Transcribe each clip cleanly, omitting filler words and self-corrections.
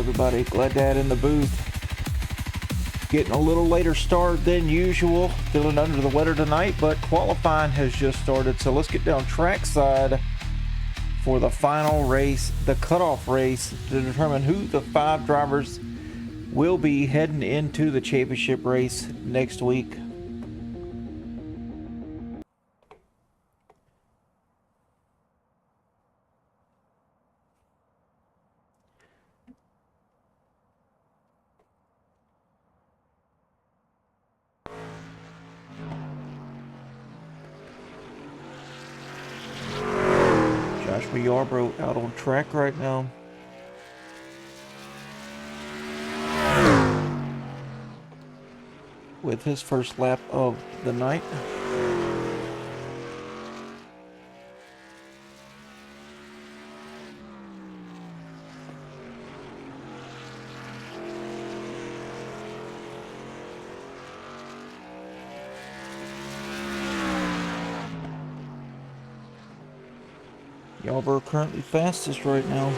everybody? Glad to have in the booth. Getting a little later start than usual. Feeling under the weather tonight, but qualifying has just started. So let's get down trackside for the final race, the cutoff race, to determine who the 5 drivers will be heading into the championship race next week. Yarbrough out on track right now. With his first lap of the night. Yarbrough currently fastest right now.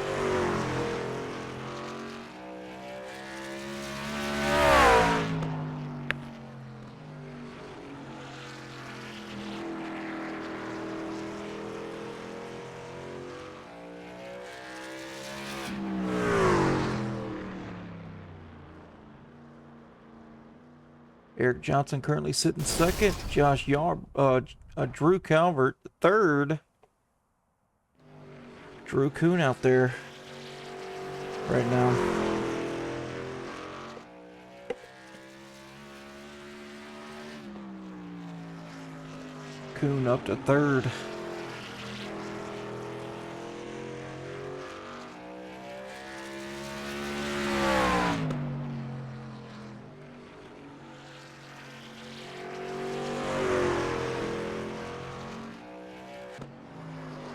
Eric Johnson currently sitting second. Drew Calvert third. Drew Kuhn out there right now. Kuhn up to third.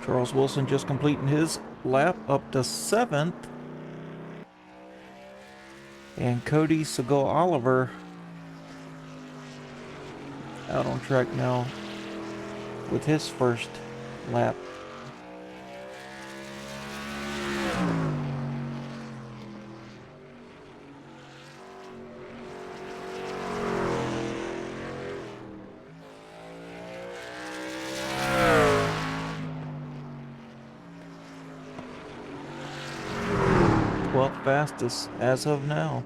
Charles Wilson just completing his lap up to 7th. And Cody Segal Oliver out on track now with his first lap. Fastest as of now.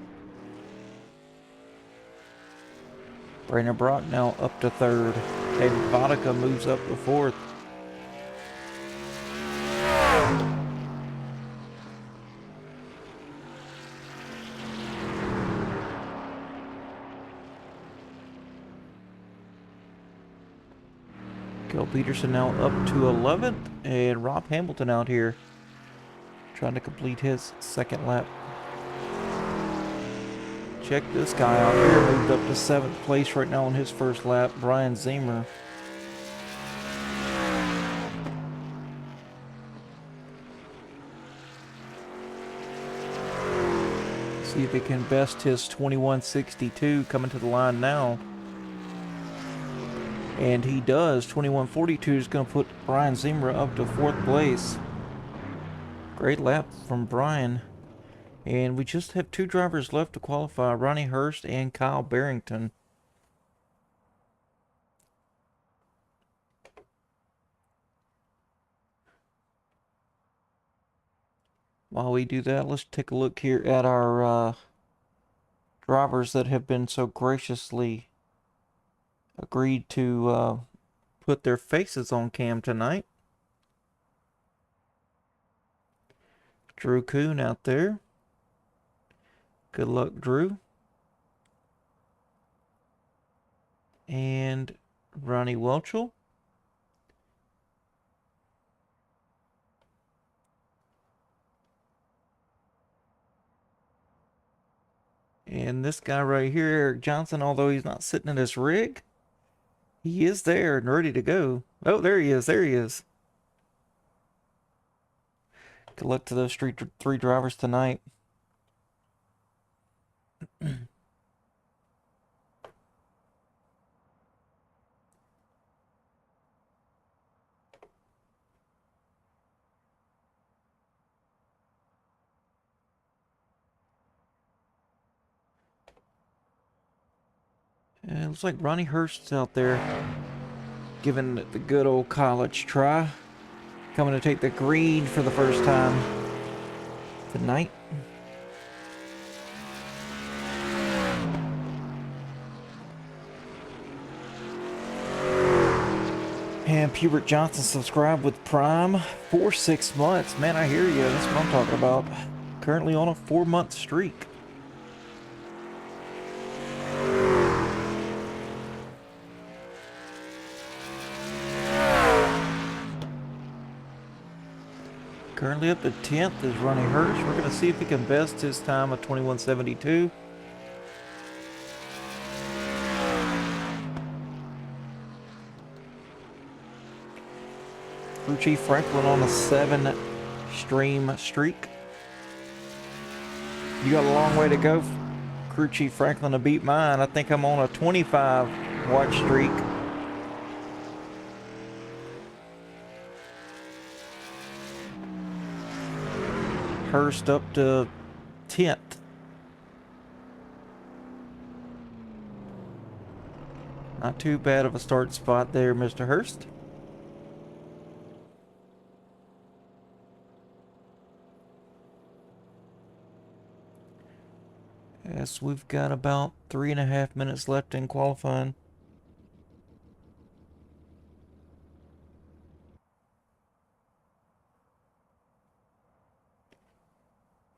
Rainer Brock now up to 3rd. David Vodka moves up to 4th. Kel Peterson now up to 11th, and Rob Hamilton out here trying to complete his second lap. Check this guy out here, moved up to 7th place right now on his first lap, Brian Zemer. See if he can best his 21.62 coming to the line now. And he does. 21.42 is going to put Brian Zemer up to 4th place. Great lap from Brian. And we just have 2 drivers left to qualify, Ronnie Hurst and Kyle Barrington. While we do that, let's take a look here at our drivers that have been so graciously agreed to put their faces on cam tonight. Drew Kuhn out there. Good luck, Drew. And Ronnie Welchel. And this guy right here, Eric Johnson, although he's not sitting in his rig, he is there and ready to go. Oh, there he is. There he is. Good luck to those 3 drivers tonight. it looks like Ronnie Hurst's out there giving it the good old college try. Coming to take the green for the first time tonight. And Pubert Johnson subscribed with Prime for 6 months. Man, I hear you. That's what I'm talking about. Currently on a 4-month streak. Currently up to 10th is Ronnie Hurst. We're going to see if he can best his time of 21:72. Crew Chief Franklin on a 7-stream streak. You got a long way to go, Crew Chief Franklin, to beat mine. I think I'm on a 25-watch streak. Hurst up to 10th. Not too bad of a start spot there, Mr. Hurst. Yes, we've got about 3.5 minutes left in qualifying.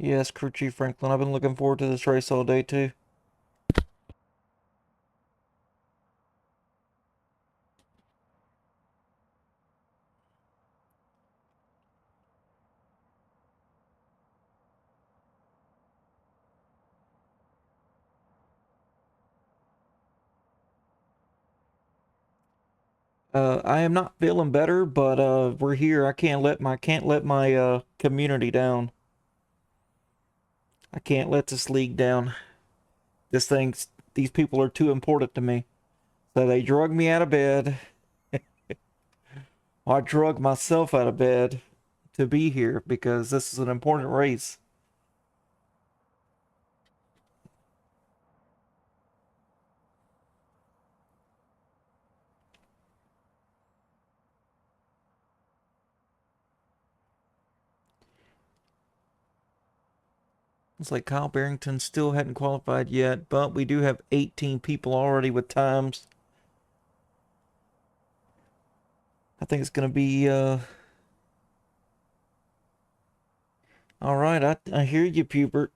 Yes, Crew Chief Franklin, I've been looking forward to this race all day too. I am not feeling better, but we're here. I can't let my community down. I can't let this league down. These people are too important to me. So they drug me out of bed. I drug myself out of bed to be here because this is an important race. Looks like Kyle Barrington still hadn't qualified yet, but we do have 18 people already with times. I think it's going to be, all right, I hear you, Pubert.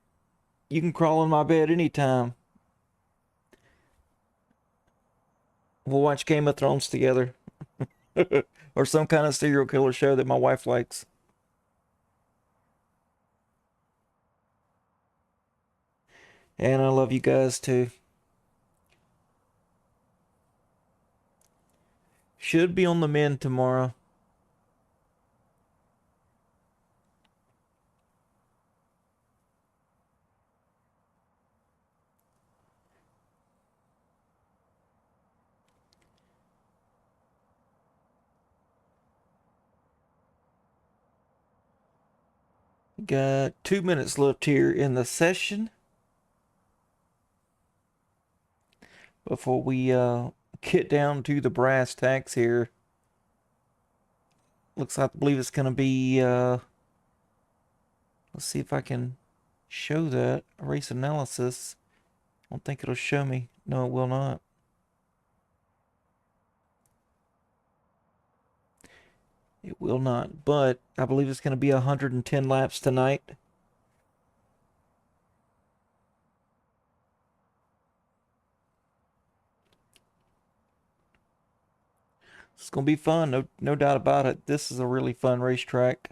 You can crawl in my bed anytime. We'll watch Game of Thrones together. Or some kind of serial killer show that my wife likes. And I love you guys too. Should be on the mend tomorrow. Got 2 minutes left here in the session before we get down to the brass tacks here. Looks like I believe it's going to be, let's see if I can show that. Race analysis. I don't think it'll show me. No, it will not. It will not, but I believe it's going to be 110 laps tonight. It's going to be fun, no doubt about it. This is a really fun racetrack.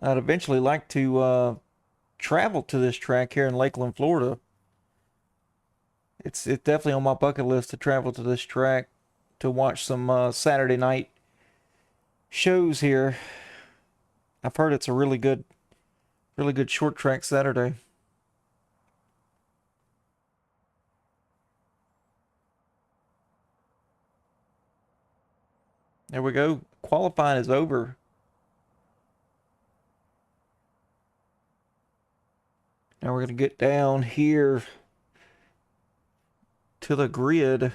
I'd eventually like to travel to this track here in Lakeland, Florida. It's definitely on my bucket list to travel to this track to watch some Saturday night shows here. I've heard it's a really good short track Saturday. There we go. Qualifying is over. Now we're going to get down here to the grid.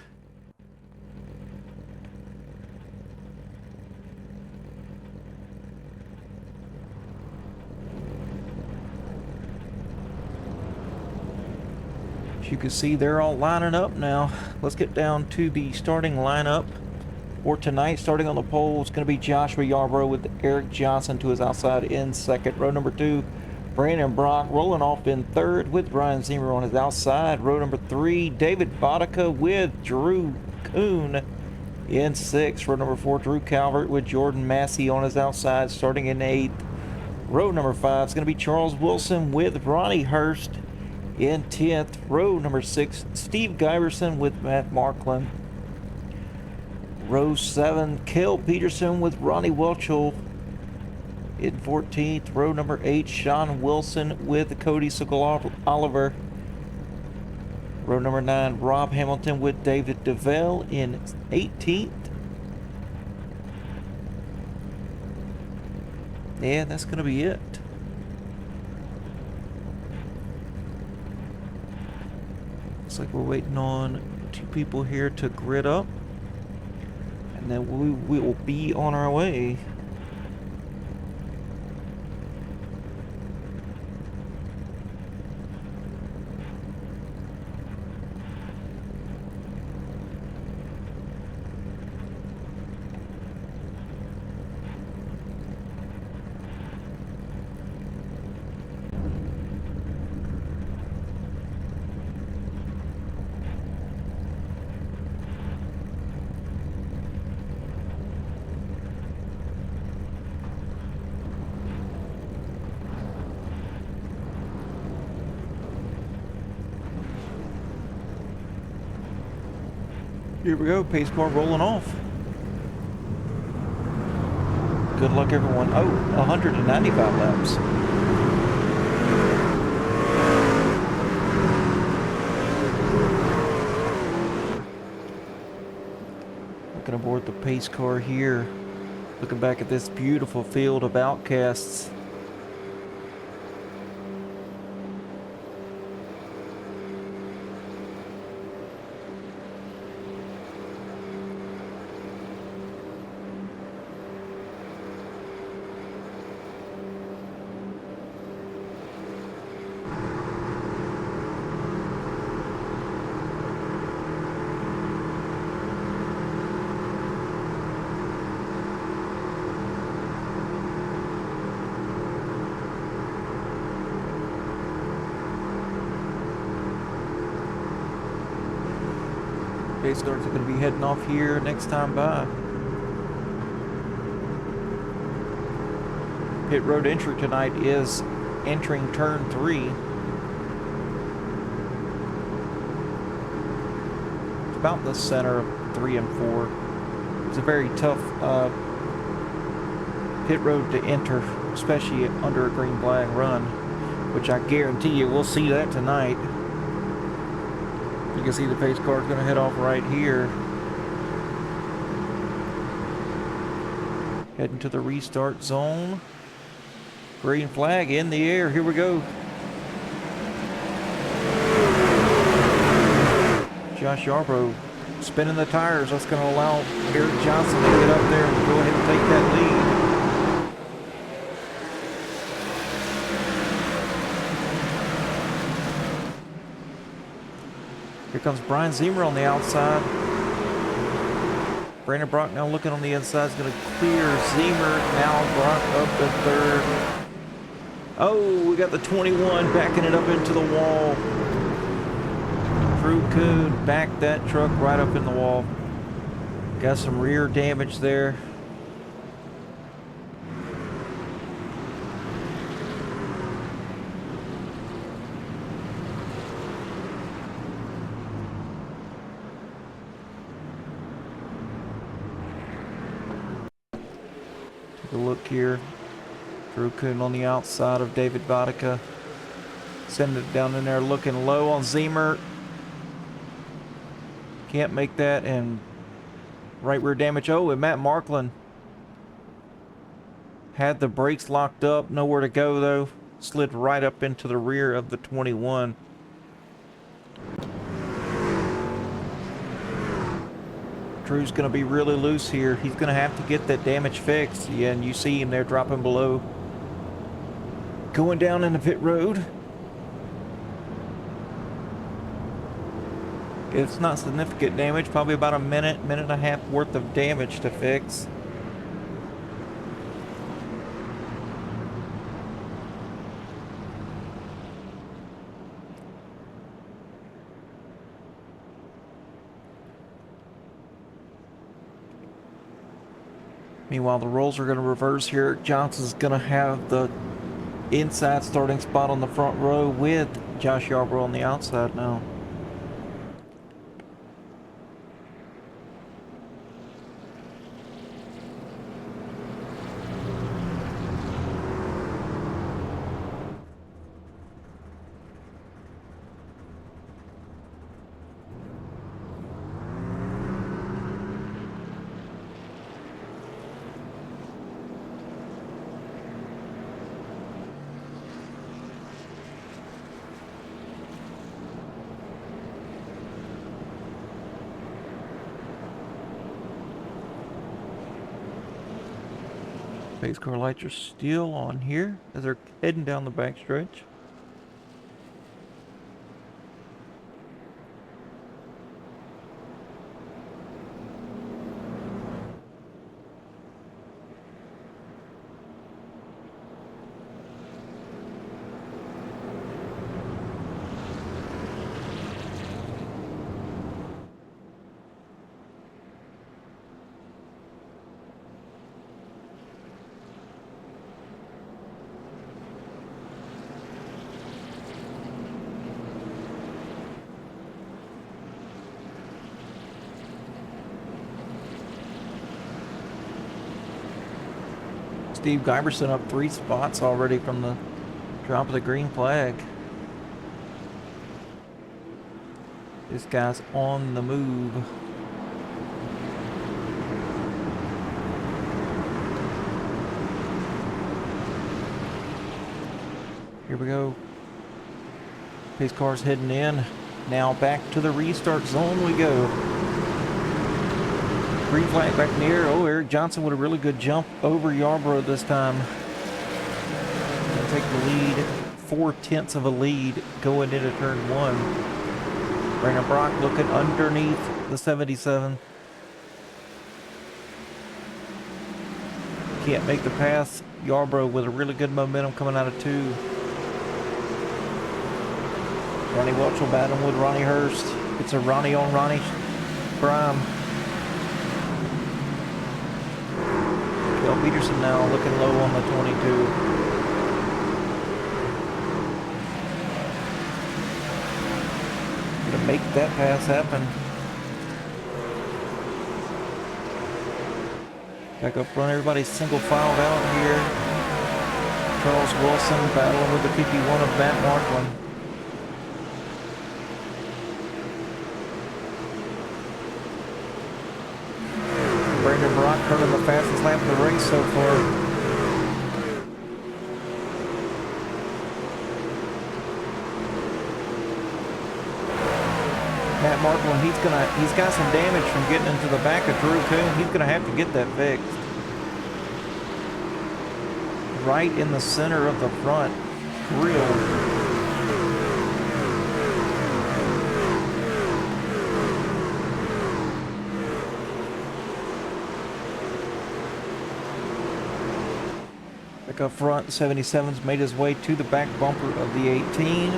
As you can see, they're all lining up now. Let's get down to the starting lineup for tonight. Starting on the pole is going to be Joshua Yarbrough with Eric Johnson to his outside in second. Row number 2, Brandon Brock rolling off in third with Brian Zimmer on his outside. Row number 3, David Vodka with Drew Kuhn in 6th. Row number 4, Drew Calvert with Jordan Massey on his outside starting in 8th. Row number 5 is going to be Charles Wilson with Ronnie Hurst in 10th. Row number 6, Steve Giberson with Matt Marklin. Row 7, Cale Peterson with Ronnie Welchel in 14th. Row number 8, Sean Wilson with Cody Oliver. Row number 9, Rob Hamilton with David DeVell in 18th. Yeah, that's going to be it. Looks like we're waiting on 2 people here to grid up. And then we will be on our way. Here we go, pace car rolling off. Good luck, everyone. Oh, 195 laps. Looking aboard the pace car here. Looking back at this beautiful field of Outcasts. Pace cars are going to be heading off here next time by. Pit road entry tonight is entering turn 3. It's about in the center of 3 and 4. It's a very tough pit road to enter, especially under a green flag run, which I guarantee you we'll see that tonight. You can see the pace car is going to head off right here. Heading to the restart zone. Green flag in the air. Here we go. Josh Yarbrough spinning the tires. That's going to allow Eric Johnson to get up there and go ahead and take that lead. Here comes Brian Zimmer on the outside. Brandon Brock now looking on the inside is going to clear Zimmer. Now Brock up to third. Oh, we got the 21 backing it up into the wall. Drew Kuhn backed that truck right up in the wall. Got some rear damage there. Take a look here. Drew Kuhn on the outside of David Vodka. Sending it down in there, looking low on Zimmer. Can't make that, and right rear damage. Oh, and Matt Marklin had the brakes locked up. Nowhere to go, though. slid right up into the rear of the 21. Drew's going to be really loose here. He's going to have to get that damage fixed. Yeah, and you see him there dropping below. Going down in the pit road. It's not significant damage, probably about a minute and a half worth of damage to fix. Meanwhile, the roles are going to reverse here. Johnson's going to have the inside starting spot on the front row with Josh Yarbrough on the outside now. Pace car lights are still on here as they're heading down the backstretch. Steve Giberson up 3 spots already from the drop of the green flag. This guy's on the move. Here we go. Pace car's heading in. Now back to the restart zone we go. Green flag back near. Oh, Eric Johnson with a really good jump over Yarbrough this time. Gonna take the lead. 4/10 of a lead going into turn 1. Brandon Brock looking underneath the 77. Can't make the pass. Yarbrough with a really good momentum coming out of 2. Ronnie Welch will battle with Ronnie Hurst. It's a Ronnie on Ronnie prime. Kel Peterson now looking low on the 22. Gonna make that pass happen. Back up front, everybody's single filed out here. Charles Wilson battling with the PP1 of Matt Marklin. Brandon Brock running the fastest lap of the race so far. Matt Marklin, he's got some damage from getting into the back of Drew Coon. He's gonna have to get that fixed. Right in the center of the front grill. Back up front, the 77's made his way to the back bumper of the 18.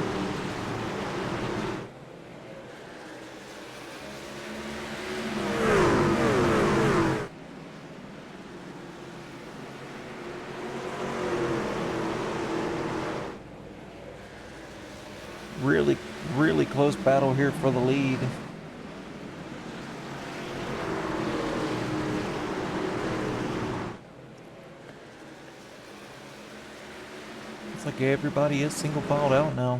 Really close battle here for the lead. Looks like everybody is single filed out now.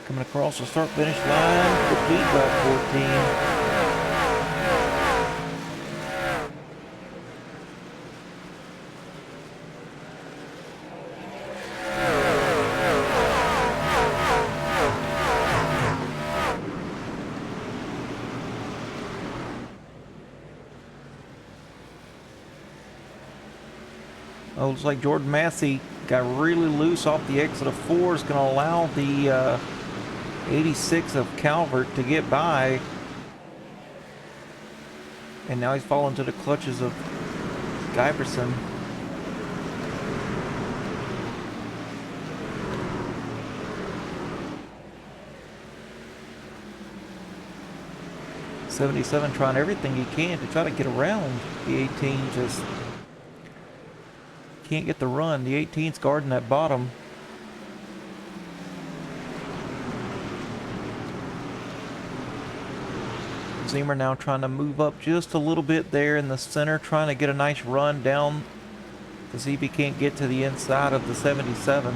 Coming across the start finish line, complete lap 14. Oh, looks like Jordan Massey got really loose off the exit of 4. Is going to allow the 86 of Calvert to get by. And now he's fallen to the clutches of Giberson. '77 trying everything he can to try to get around the 18. Just can't get the run. The 18's guarding that bottom. Zemer now trying to move up just a little bit there in the center, trying to get a nice run down to see if he can't get to the inside of the 77.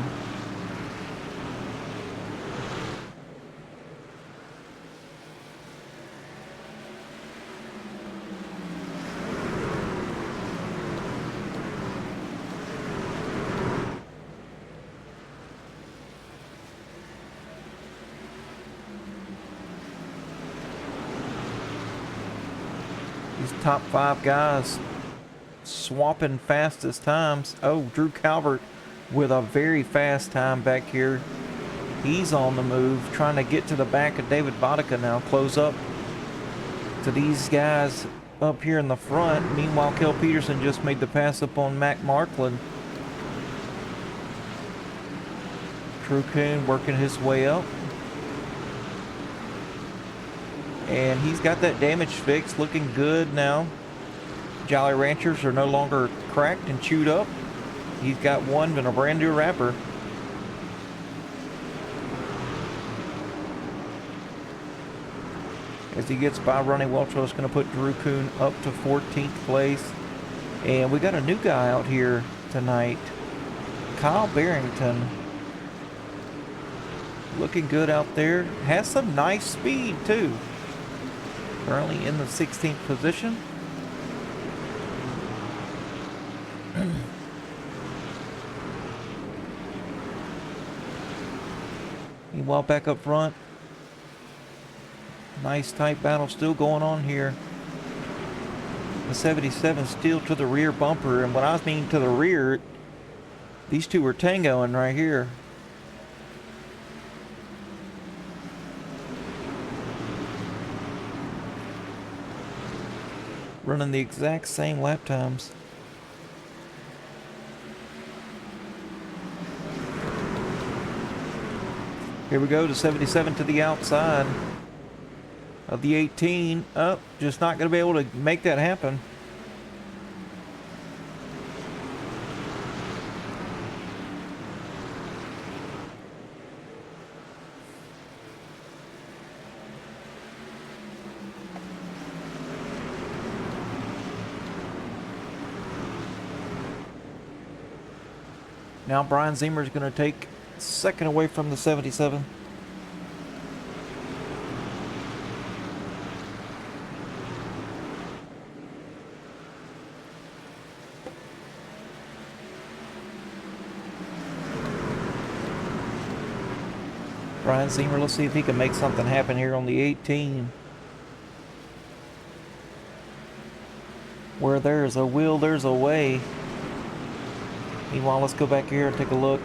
Top 5 guys swapping fastest times. Oh, Drew Calvert with a very fast time back here. He's on the move, trying to get to the back of David Boddica now. Close up to these guys up here in the front. Meanwhile, Kel Peterson just made the pass up on Mac Markland. Drew Kuhn working his way up. And he's got that damage fixed, looking good now. Jolly Ranchers are no longer cracked and chewed up. He's got one in a brand new wrapper. As he gets by, Ronnie Welch is going to put Drew Kuhn up to 14th place. And we got a new guy out here tonight, Kyle Barrington. Looking good out there. Has some nice speed too. Currently in the 16th position. Meanwhile, back up front. Nice tight battle still going on here. The 77 still to the rear bumper. And when I mean to the rear, these two are tangoing right here. Running the exact same lap times. Here we go, to 77 to the outside of the 18. Oh, just not going to be able to make that happen. Now Brian Zemer is going to take second away from the 77. Brian Zemer, let's see if he can make something happen here on the 18. Where there's a will, there's a way. Meanwhile, let's go back here and take a look.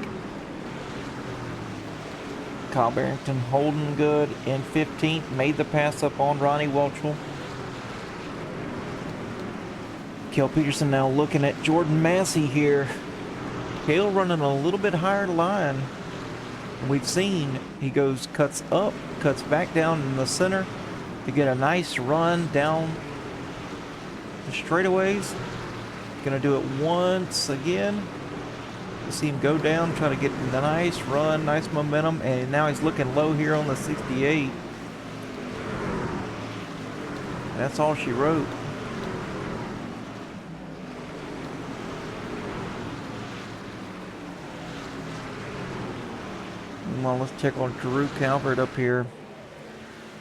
Kyle Barrington holding good in 15th. Made the pass up on Ronnie Welchel. Kel Peterson now looking at Jordan Massey here. Cale running a little bit higher line. We've seen he cuts up, cuts back down in the center to get a nice run down the straightaways. Gonna do it once again. You see him go down, try to get the nice run, nice momentum, and now he's looking low here on the 68. That's all she wrote. Well, let's check on Drew Calvert up here.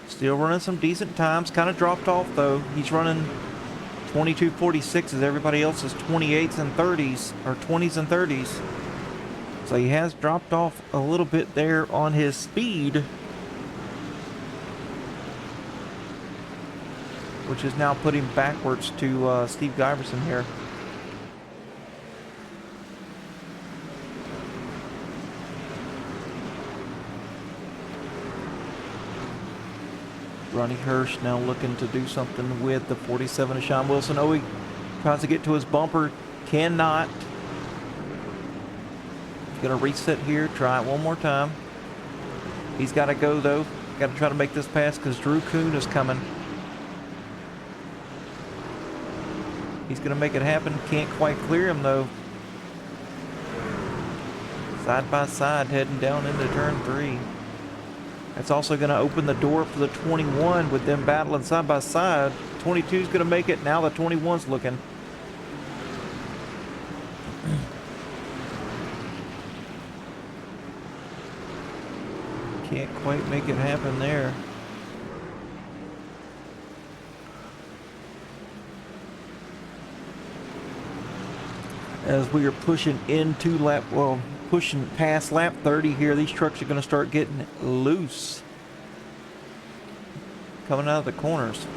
Still running some decent times. Kind of dropped off though. He's running 22:46 as everybody else is 28s and 30s, or 20s and 30s. So he has dropped off a little bit there on his speed, which is now putting backwards to Steve Giberson here. Ronnie Hirsch now looking to do something with the 47 of Sean Wilson. Oh, he tries to get to his bumper. Cannot. He's going to reset here. Try it one more time. He's got to go, though. Got to try to make this pass because Drew Kuhn is coming. He's going to make it happen. Can't quite clear him, though. Side by side, heading down into turn 3. That's also going to open the door for the 21 with them battling side by side. 22 is going to make it. Now the 21's looking. Can't quite make it happen there. As we are pushing into pushing past lap 30 here, these trucks are going to start getting loose coming out of the corners.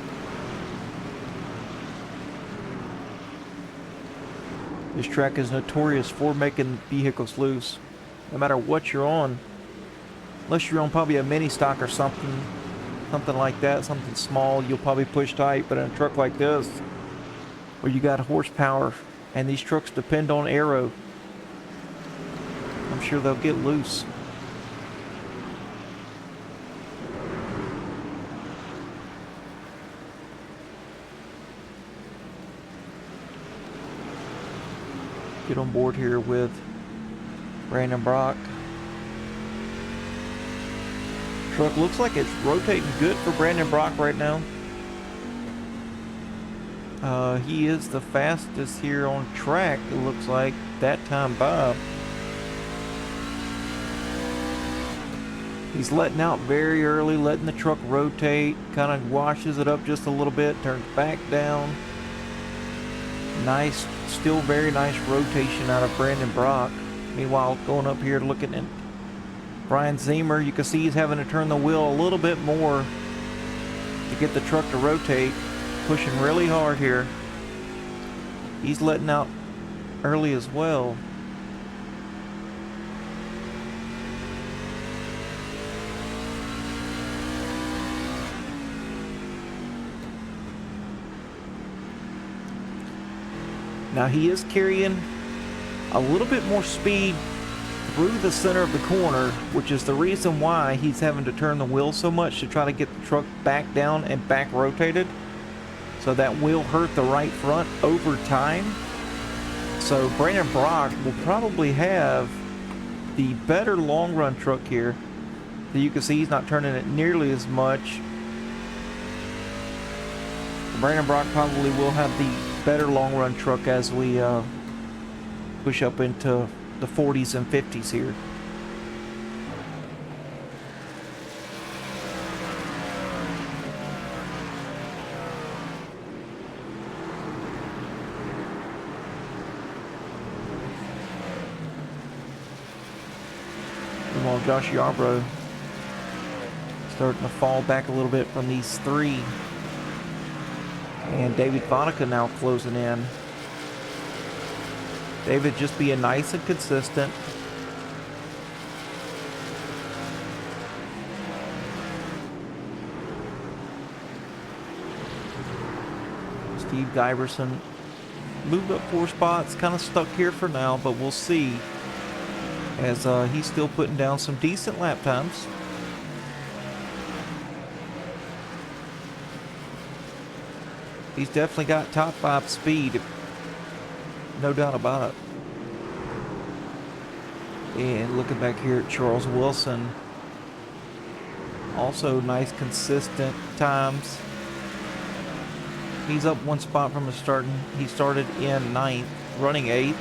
This track is notorious for making vehicles loose. No matter what you're on, unless you're on probably a mini stock or something like that, something small, you'll probably push tight. But in a truck like this, where you got horsepower, and these trucks depend on aero, I'm sure they'll get loose. Get on board here with Brandon Brock. Truck looks like it's rotating good for Brandon Brock right now. He is the fastest here on track, it looks like, that time by. He's letting out very early, letting the truck rotate, kind of washes it up just a little bit, turns back down. Nice, still very nice rotation out of Brandon Brock. Meanwhile, going up here looking at Brian Zimmer, you can see he's having to turn the wheel a little bit more to get the truck to rotate. Pushing really hard here. He's letting out early as well. Now he is carrying a little bit more speed through the center of the corner, which is the reason why he's having to turn the wheel so much to try to get the truck back down and back rotated. So that will hurt the right front over time. So Brandon Brock will probably have the better long run truck here. So you can see he's not turning it nearly as much. Brandon Brock probably will have the better long run truck as we push up into the 40s and 50s here. While Josh Yarbrough starting to fall back a little bit from these three. And David Vonica now closing in. David just being nice and consistent. Steve Diverson moved up 4 spots, kind of stuck here for now, but we'll see. As he's still putting down some decent lap times. He's definitely got top 5 speed, no doubt about it. And looking back here at Charles Wilson, also nice consistent times. He's up 1 spot from his starting. He started in 9th, running 8th.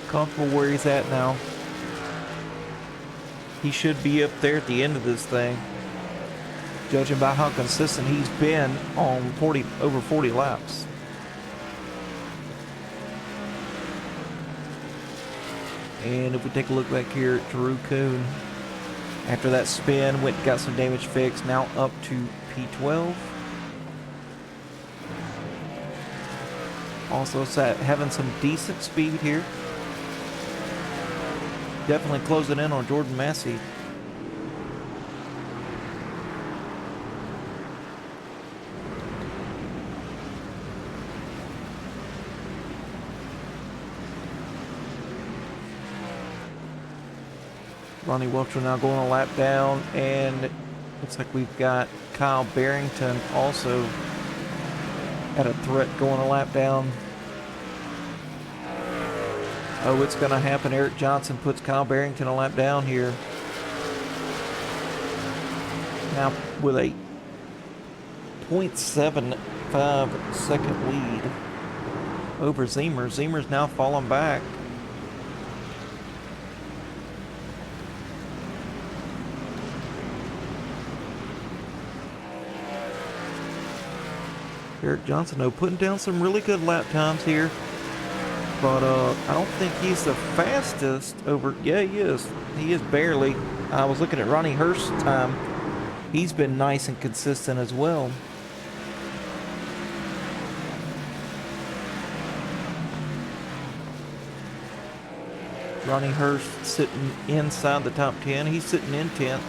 Comfortable where he's at now. He should be up there at the end of this thing, judging by how consistent he's been on over 40 laps. And if we take a look back here at Drew Kuhn, after that spin, went and got some damage fixed, now up to P12. Also having some decent speed here. Definitely closing in on Jordan Massey. Ronnie Welch now going a lap down, and looks like we've got Kyle Barrington also at a threat going a lap down. Oh, it's going to happen. Eric Johnson puts Kyle Barrington a lap down here. Now with a 0.75 second lead over Zemer. Zemer's now falling back. Eric Johnson, though, putting down some really good lap times here. But I don't think he's the fastest over... Yeah, he is. He is barely. I was looking at Ronnie Hurst's time. He's been nice and consistent as well. Ronnie Hurst sitting inside the top 10. He's sitting in 10th.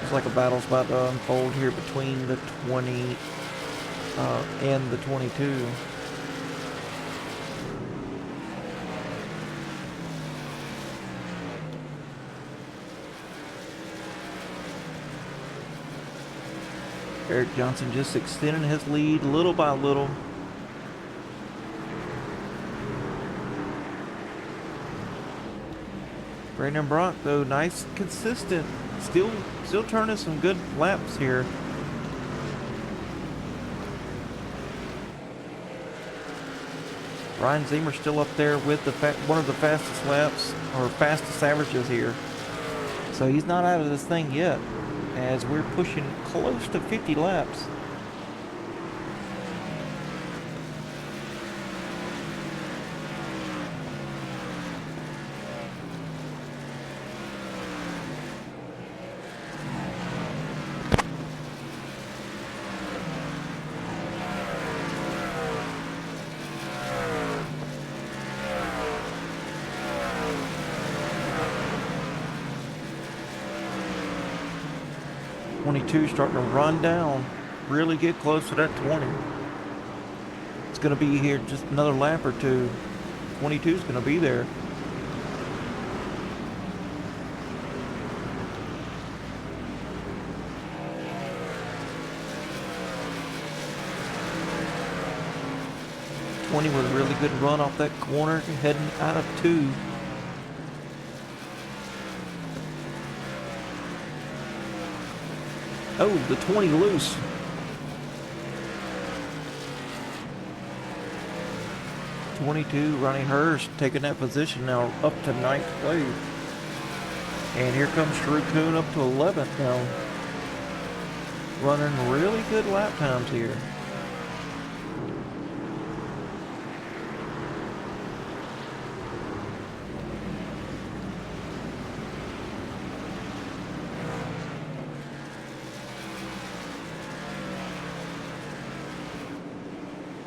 Looks like a battle's about to unfold here between the 20 and the 22. Eric Johnson just extending his lead little by little. Brandon Brock, though, nice, consistent. Still turning some good laps here. Ryan Zemer still up there with one of the fastest laps, or fastest averages here. So he's not out of this thing yet, as we're pushing close to 50 laps. Starting to run down, really get close to that 20. It's going to be here just another lap or two. 22 is going to be there. With a really good run off that corner, heading out of 2. Oh, the 20 loose. '22, Ronnie Hurst taking that position now up to 9th place. And here comes Drew Kuhn up to 11th now. Running really good lap times here.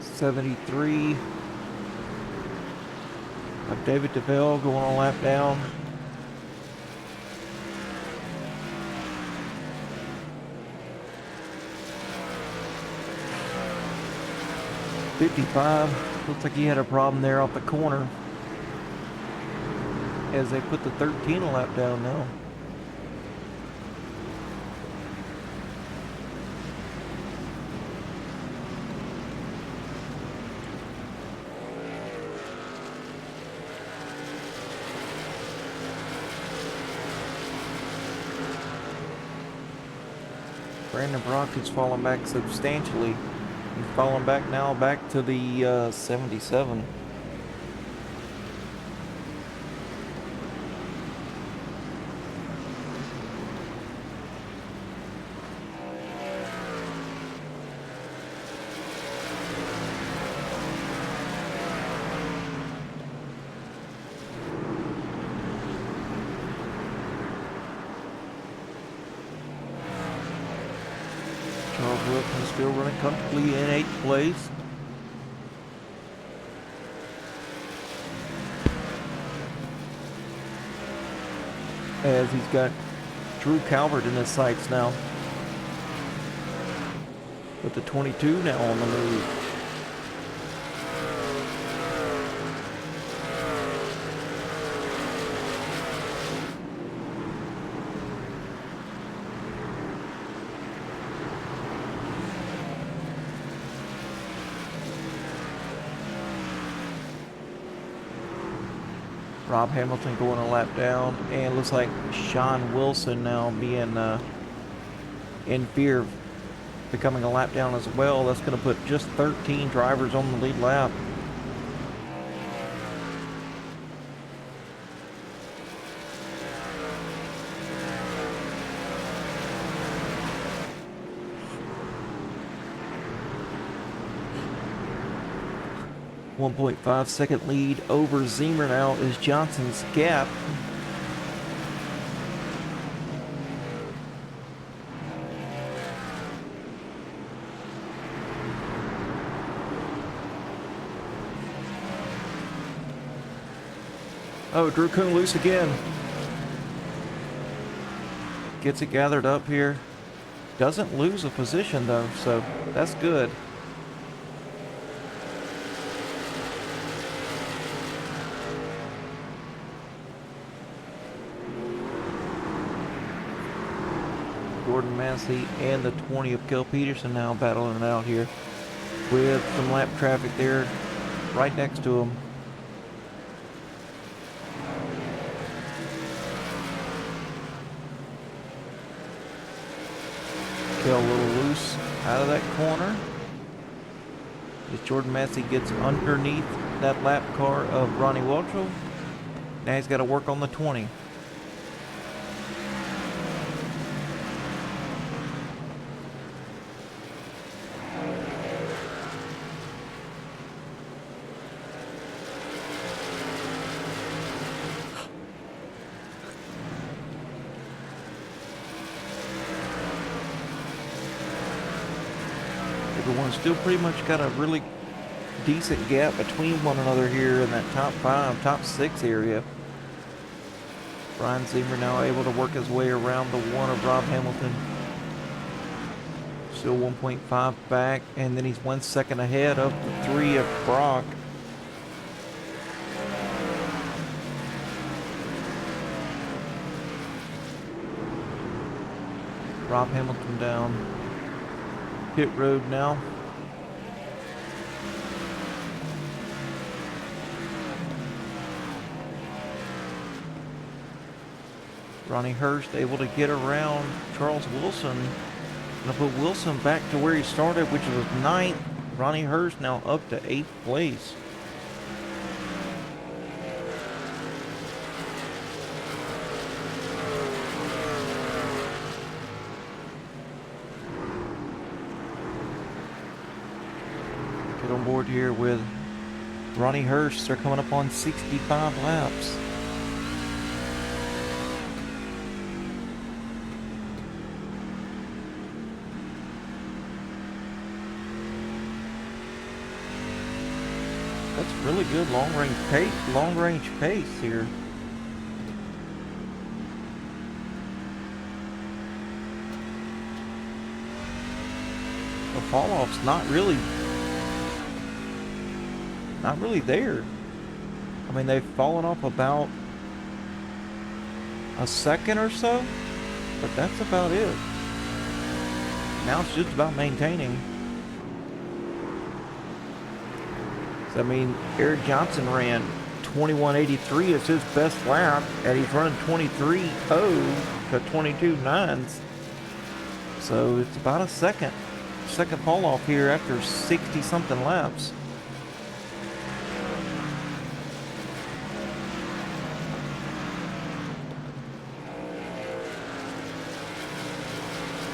'73 of David DeVille going a lap down. '55 looks like he had a problem there off the corner as they put the 13 a lap down now. Brandon Brock has fallen back substantially. He's fallen back now back to the 77. still running comfortably in 8th place. As he's got Drew Calvert in his sights now. With the 22 now on the move. Rob Hamilton going a lap down, and looks like Sean Wilson now being in fear of becoming a lap down as well. That's going to put just 13 drivers on the lead lap. .5 second lead over Zemer now is Johnson's gap. Oh, Drew Kuhn loose again. Gets it gathered up here. Doesn't lose a position though, so that's good. Jordan Massey and the 20 of Kel Peterson now battling it out here with some lap traffic there right next to him. Kel a little loose out of that corner as Jordan Massey gets underneath that lap car of Ronnie Welchel. Now he's got to work on the 20. Everyone's still pretty much got a really decent gap between one another here in that top 5, top 6 area. Brian Zemer now able to work his way around the 1 of Rob Hamilton. Still 1.5 back, and then he's 1 second ahead of the 3 of Brock. Rob Hamilton down pit road now. Ronnie Hurst able to get around Charles Wilson. Gonna put Wilson back to where he started, which was 9th. Ronnie Hurst now up to 8th place. Get on board here with Ronnie Hurst. They're coming up on 65 laps. That's really good long range pace here. The fall off's not really there. I mean, they've fallen off about a second or so, but that's about it. Now it's just about maintaining. I mean, Eric Johnson ran 21.83 as his best lap, and he's running 23.0 to 22.9s. So it's about a second fall off here after 60 something laps.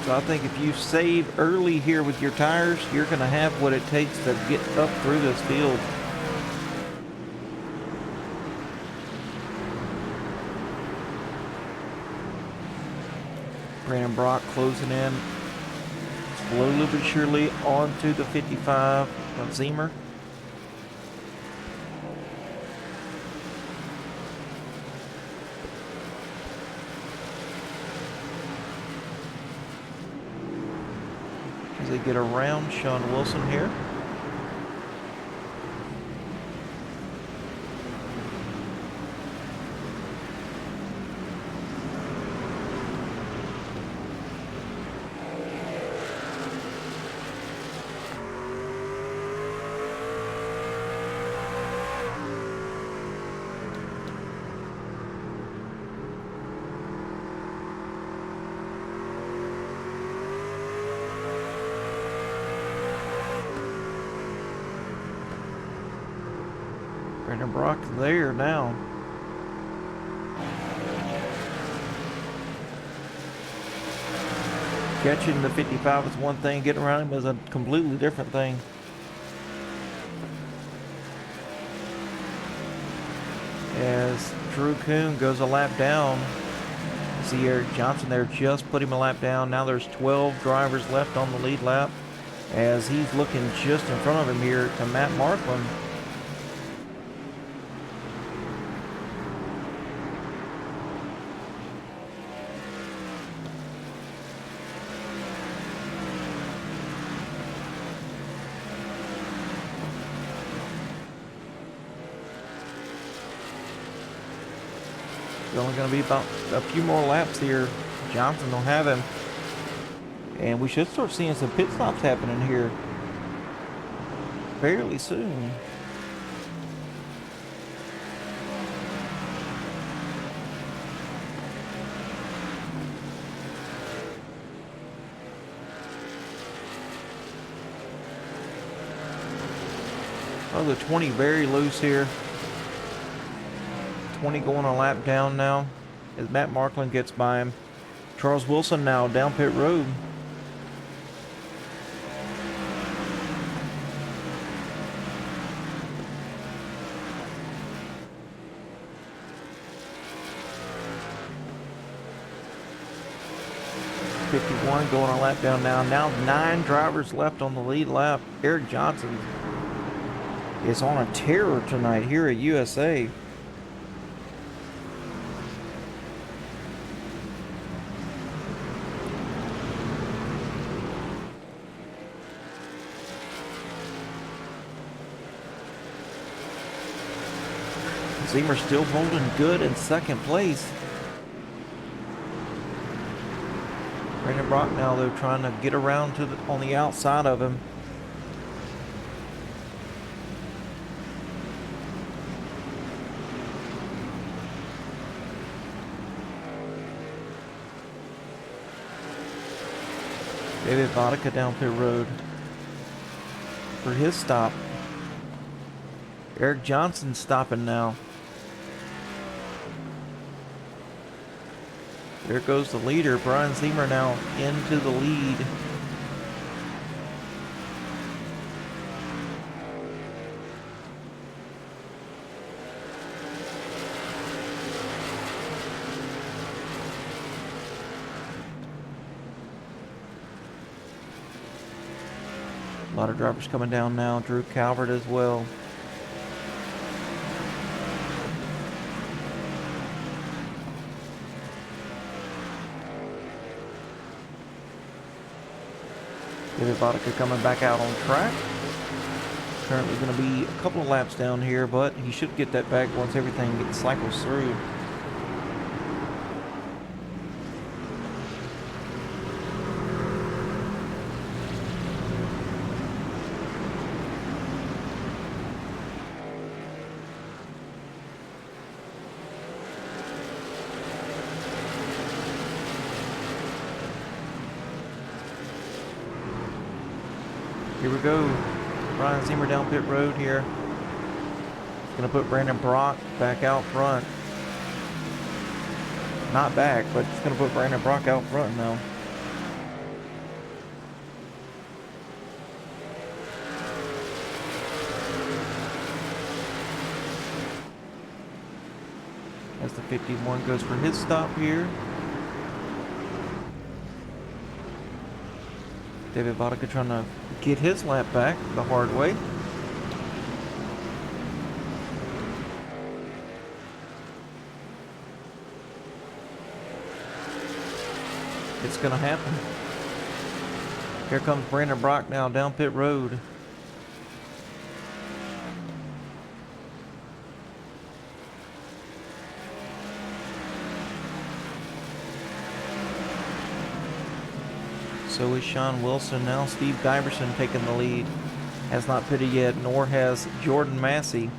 So I think if you save early here with your tires, you're going to have what it takes to get up through this field. Brandon Brock closing in. slowly but surely onto the 55 of Zemer. As they get around Sean Wilson here. Brandon Brock there now. Catching the 55 is one thing, getting around him is a completely different thing. As Drew Kuhn goes a lap down, see Eric Johnson there just put him a lap down. Now there's 12 drivers left on the lead lap as he's looking just in front of him here to Matt Markland. It's only going to be about a few more laps here. Johnson will have him. And we should start seeing some pit stops happening here fairly soon. Oh, the 20 very loose here. 20 going a lap down now as Matt Markland gets by him. Charles Wilson now down pit road. '51 going a lap down now. Now 9 drivers left on the lead lap. Eric Johnson is on a tear tonight here at USA. Zemer still holding good in second place. Brandon Brock now though trying to get around to on the outside of him. David Vodka down pit road for his stop. Eric Johnson stopping now. There goes the leader, Brian Zemer now into the lead. A lot of drivers coming down now. Drew Calvert as well. David Vodka coming back out on track. Currently going to be a couple of laps down here, but he should get that back once everything gets cycles through. Here we go. Brian Zemer down pit road here. He's going to put Brandon Brock back out front. Not back, but he's going to put Brandon Brock out front now. As the 51 goes for his stop here. David Vodka trying to get his lap back the hard way. It's going to happen. Here comes Brandon Brock now down pit road. So is Sean Wilson. Now Steve Giberson taking the lead. Has not pitted yet, nor has Jordan Massey.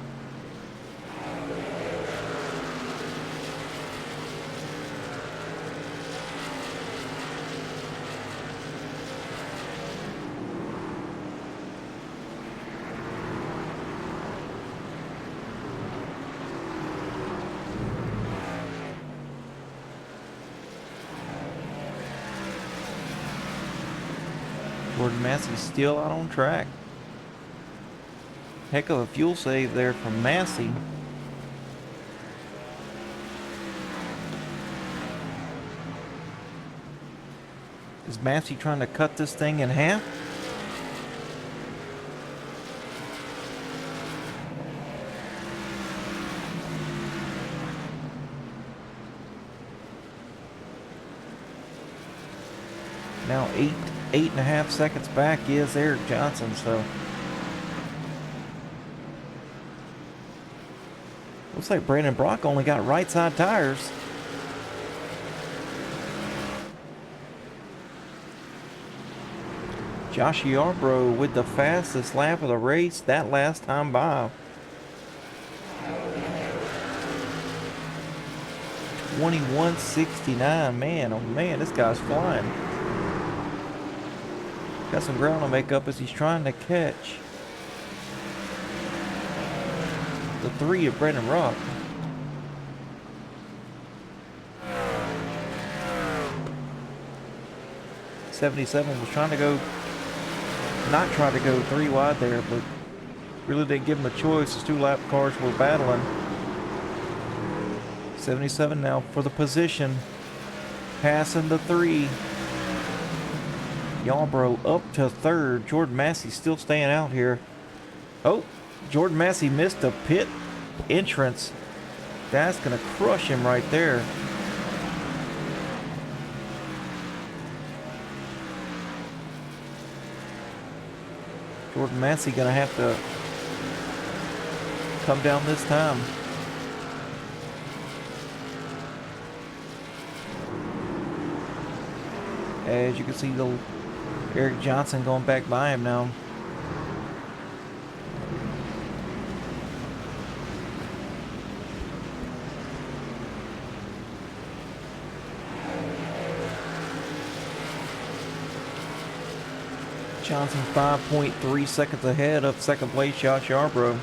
Jordan Massey's still out on track. Heck of a fuel save there from Massey. Is Massey trying to cut this thing in half? Now 8.5 seconds back is Eric Johnson, so looks like Brandon Brock only got right side tires. Josh Yarbrough with the fastest lap of the race that last time by. 21:69. Man, oh man, this guy's flying. Got some ground to make up as he's trying to catch the 3 of Brandon Brock. '77 was trying to go, not try to go 3 wide there, but really didn't give him a choice. His 2 lap cars were battling. '77 now for the position, passing the 3. Yarbrough up to 3rd. Jordan Massey still staying out here. Oh, Jordan Massey missed a pit entrance. That's going to crush him right there. Jordan Massey going to have to come down this time. As you can see, the Eric Johnson going back by him now. Johnson 5.3 seconds ahead of second place Josh Yarbrough.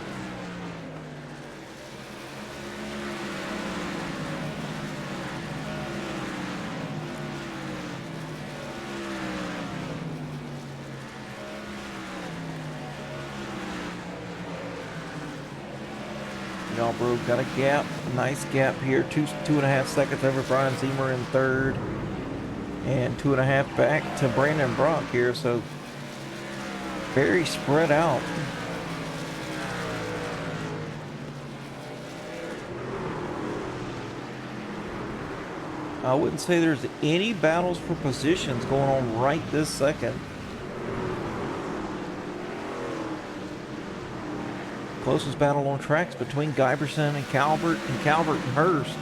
Yarbrough got a gap, a nice gap here, 2.5 seconds over Brian Zemer in 3rd, and 2.5 back to Brandon Brock here, so very spread out. I wouldn't say there's any battles for positions going on right this second. Closest battle on tracks between Giberson and Calvert and Hurst.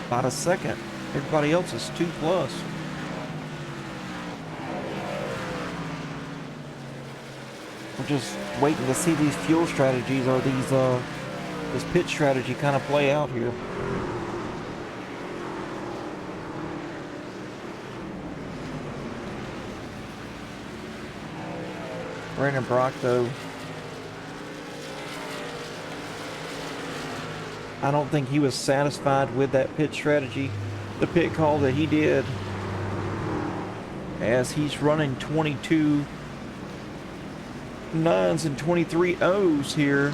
About a second. Everybody else is 2+. We're just waiting to see these fuel strategies or these this pit strategy kind of play out here. Brandon Brock, though, I don't think he was satisfied with that pit strategy, the pit call that he did, as he's running 22 9s and 23 O's here.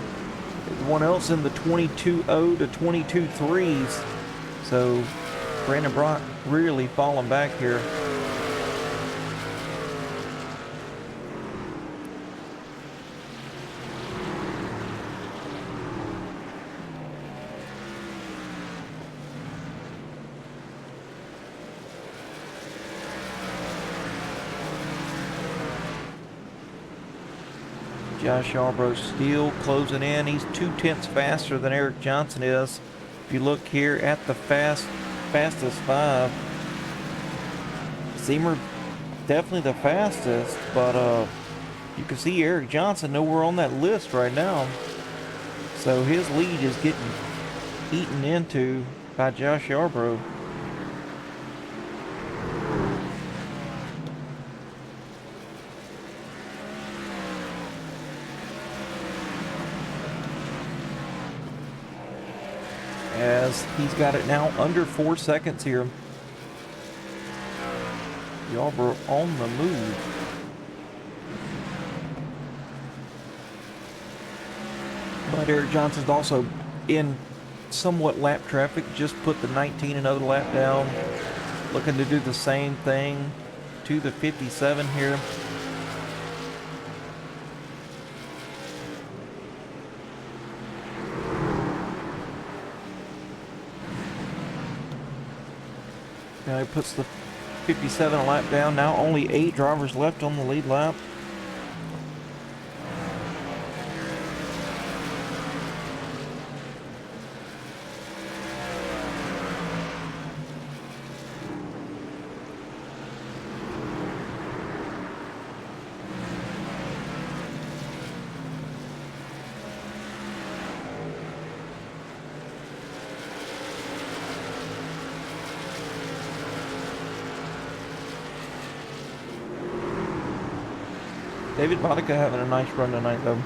Everyone else in the 22 0 to 22 3s. So Brandon Brock really falling back here. Josh Yarbrough still closing in. He's 2/10 faster than Eric Johnson is. If you look here at the fastest 5, Seamer definitely the fastest, but you can see Eric Johnson nowhere on that list right now. So his lead is getting eaten into by Josh Yarbrough. As he's got it now under 4 seconds here. Yarbrough on the move. But Eric Johnson's also in somewhat lap traffic. Just put the 19 another lap down. Looking to do the same thing to the 57 here. Now he puts the 57 a lap down. Now only 8 drivers left on the lead lap. David Vodka having a nice run tonight, though.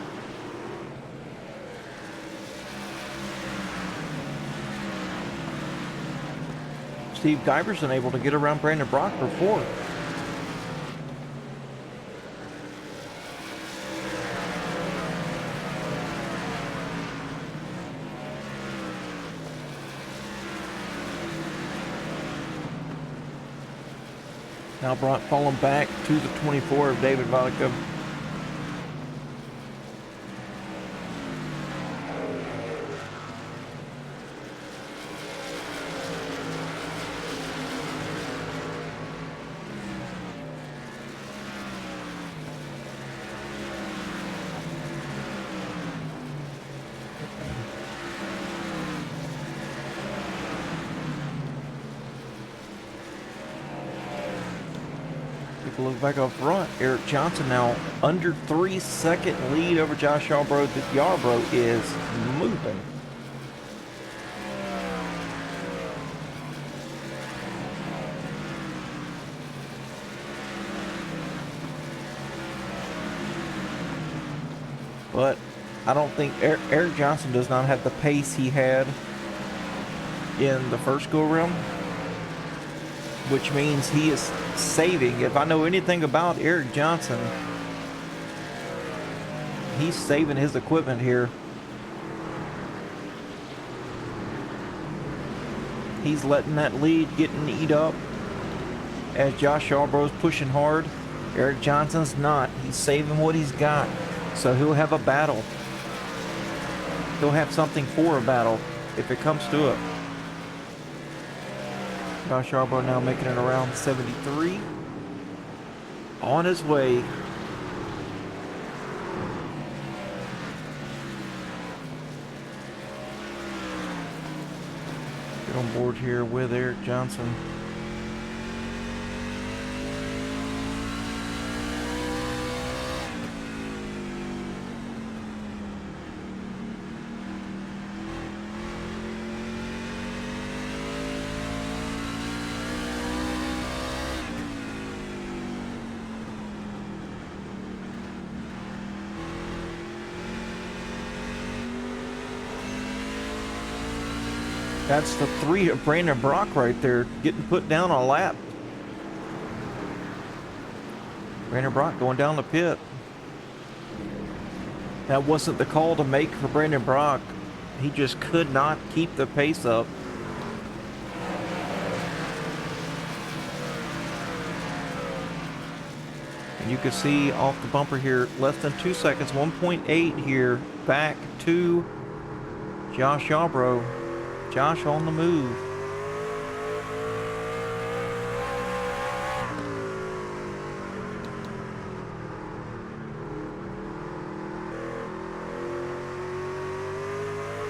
Steve Giberson able to get around Brandon Brock for 4th. Now Brock falling back to the 24 of David Vodka. Look back up front. Eric Johnson now under 3-second lead over Josh Yarbrough. Yarbrough is moving. But I don't think Eric Johnson does not have the pace he had in the first go around, which means he is saving. If I know anything about Eric Johnson, he's saving his equipment here. He's letting that lead getting eat up as Josh Yarbrough's pushing hard. Eric Johnson's not. He's saving what he's got, so he'll have a battle. He'll have something for a battle if it comes to it. Josh Yarbrough now making it around 73. On his way. Get on board here with Eric Johnson. That's the 3 of Brandon Brock right there, getting put down on a lap. Brandon Brock going down the pit. That wasn't the call to make for Brandon Brock. He just could not keep the pace up. And you can see off the bumper here, less than 2 seconds, 1.8 here, back to Josh Yarbrough. Josh on the move.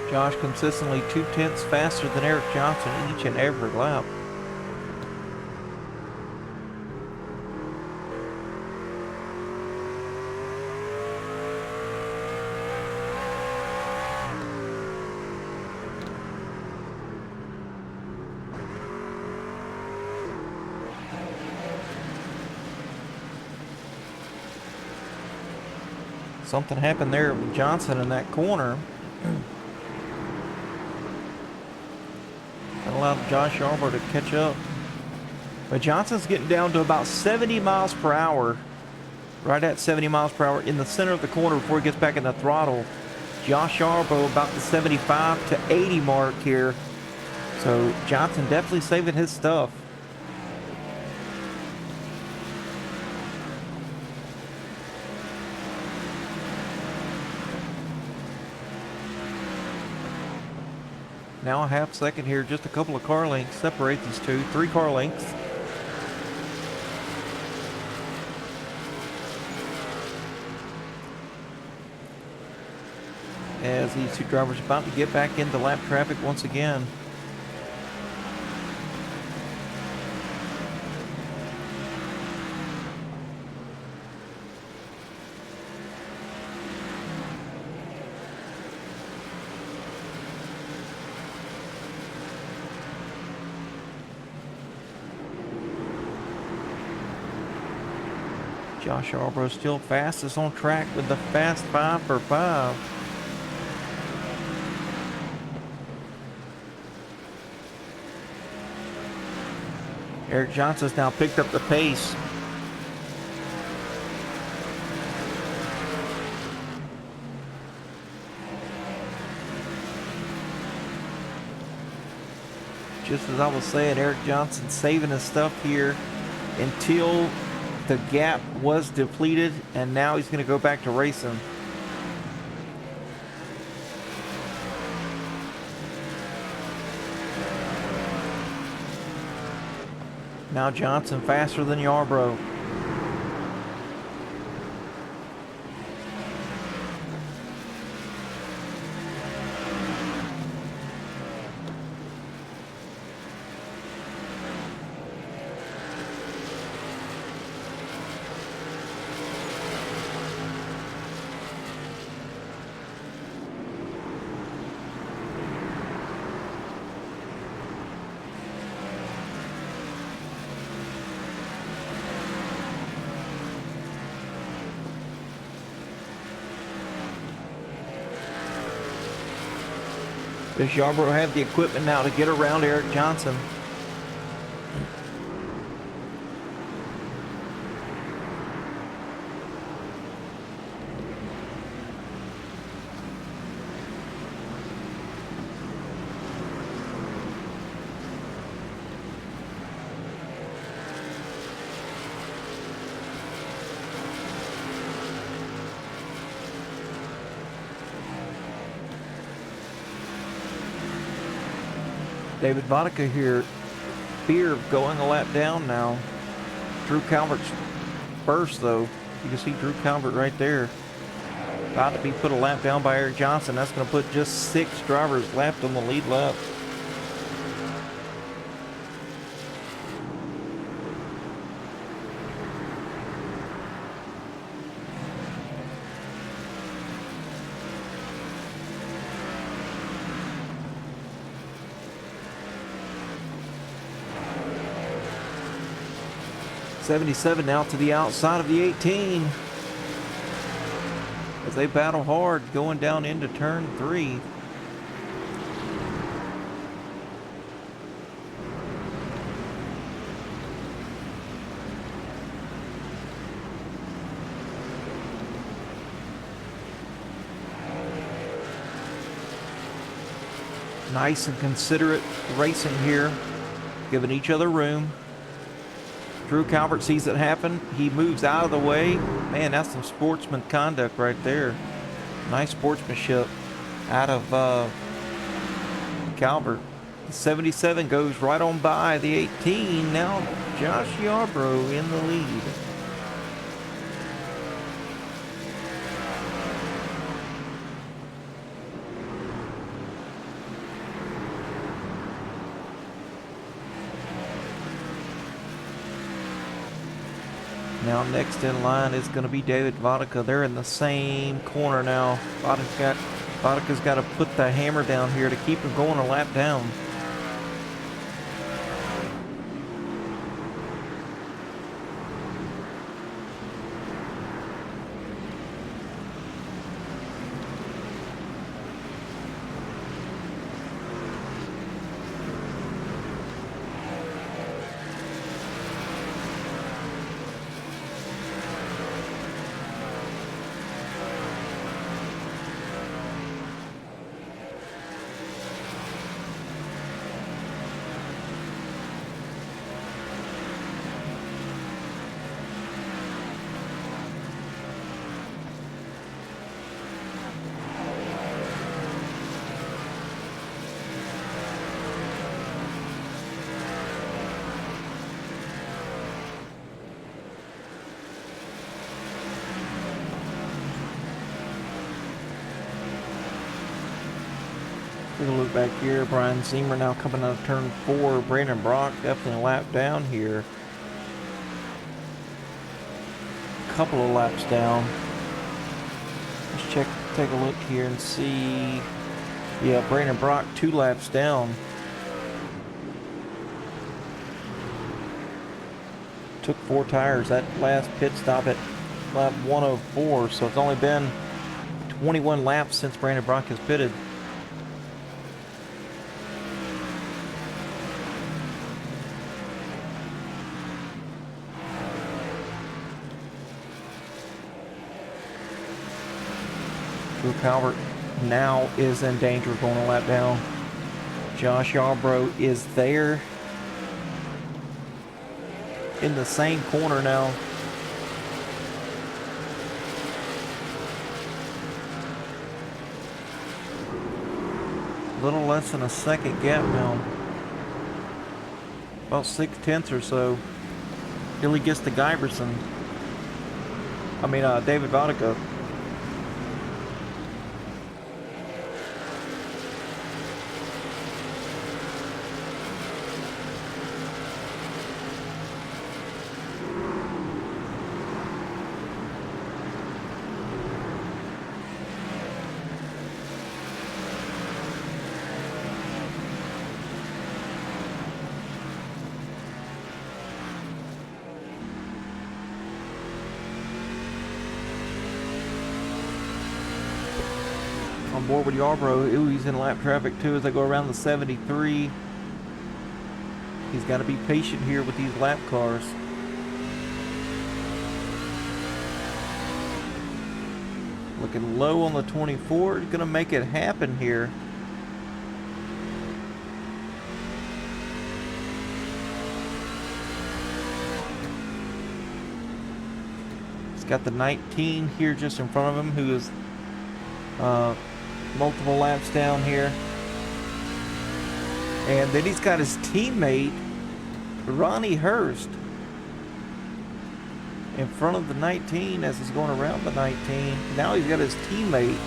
Josh consistently 2/10 faster than Eric Johnson each and every lap. Something happened there with Johnson in that corner. That allowed Josh Yarborough to catch up. But Johnson's getting down to about 70 miles per hour. Right at 70 miles per hour in the center of the corner before he gets back in the throttle. Josh Yarborough about the 75 to 80 mark here. So Johnson definitely saving his stuff. Now a half second here, just a couple of car lengths separate these two, 3 car lengths. As these two drivers are about to get back into lap traffic once again. Josh Yarborough still fastest on track with the fast 5 for 5. Eric Johnson's now picked up the pace. Just as I was saying, Eric Johnson saving his stuff here until the gap was depleted, and now he's going to go back to racing. Now Johnson faster than Yarborough. Does Yarborough have the equipment now to get around Eric Johnson? David Vodka here, fear of going a lap down now. Drew Calvert's first though. You can see Drew Calvert right there. About to be put a lap down by Eric Johnson. That's going to put just 6 drivers left on the lead lap. '77 now to the outside of the 18 as they battle hard going down into turn 3. Nice and considerate racing here, giving each other room. Drew Calvert sees it happen. He moves out of the way. Man, that's some sportsman conduct right there. Nice sportsmanship out of Calvert. The 77 goes right on by the 18. Now Josh Yarborough in the lead. Now next in line is going to be David Vodka. They're in the same corner now. Vodka's got to put the hammer down here to keep him going a lap down. Take a look back here. Brian Zemer now coming out of turn 4. Brandon Brock definitely a lap down here. Couple of laps down. Let's take a look here and see. Yeah, Brandon Brock 2 laps down. Took 4 tires. That last pit stop at lap 104. So it's only been 21 laps since Brandon Brock has pitted. Drew Calvert now is in danger of going a lap down. Josh Yarbrough is there in the same corner now. A little less than a second gap now. About 6/10 or so. Till he gets to David Vodka. On board with Yarbrough. Ooh, he's in lap traffic too as they go around the 73. He's got to be patient here with these lap cars. Looking low on the 24. He's going to make it happen here. He's got the 19 here just in front of him, who is multiple laps down here. And then he's got his teammate Ronnie Hurst in front of the 19 as he's going around the 19. Now he's got his teammate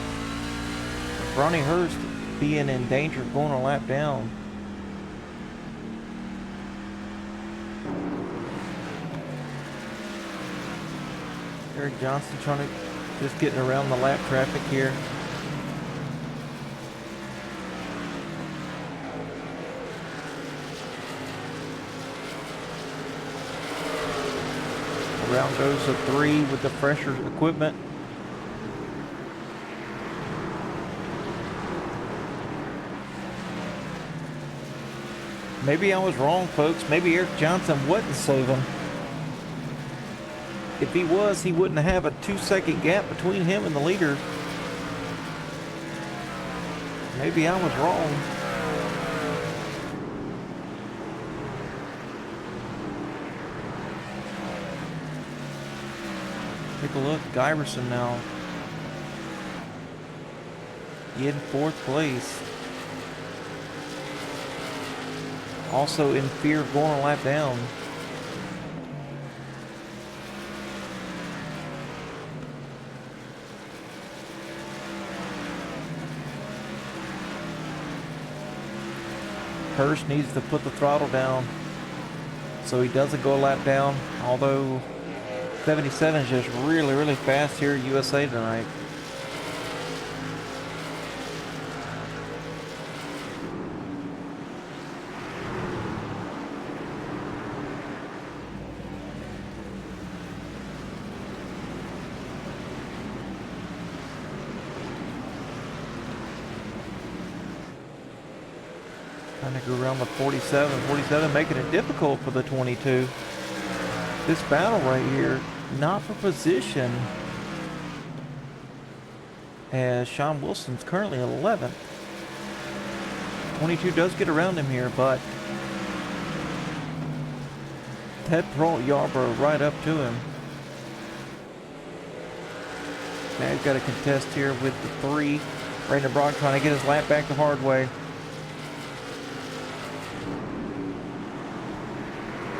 Ronnie Hurst being in danger of going a lap down. Eric Johnson trying to just getting around the lap traffic here. Around goes a 3 with the fresher equipment. Maybe I was wrong, folks. Maybe Eric Johnson wasn't saving. If he was, he wouldn't have a 2-second gap between him and the leader. Maybe I was wrong. Take a look, Giberson now in 4th place. Also in fear of going a lap down. Hurst needs to put the throttle down so he doesn't go a lap down, although 77 is just really, really fast here at USA tonight. Trying to go around the 47, making it difficult for the 22. This battle right here, not for position, as Sean Wilson's currently 11th. 22 does get around him here, but Ted brought Yarborough right up to him. Now he's got a contest here with the 3. Brandon Brock trying to get his lap back the hard way.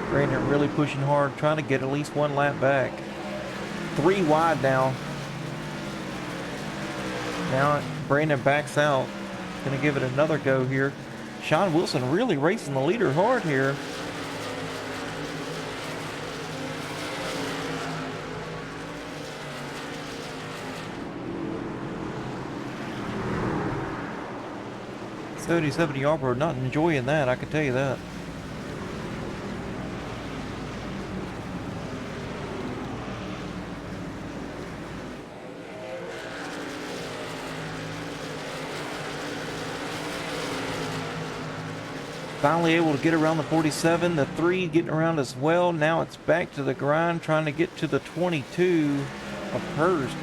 Brandon really pushing hard, trying to get at least 1 lap back. 3 wide now. Now Brandon backs out. Gonna give it another go here. Sean Wilson really racing the leader hard here. .77 Yarborough not enjoying that, I can tell you that. Finally able to get around the 47, the 3 getting around as well. Now it's back to the grind, trying to get to the 22 of Hurst.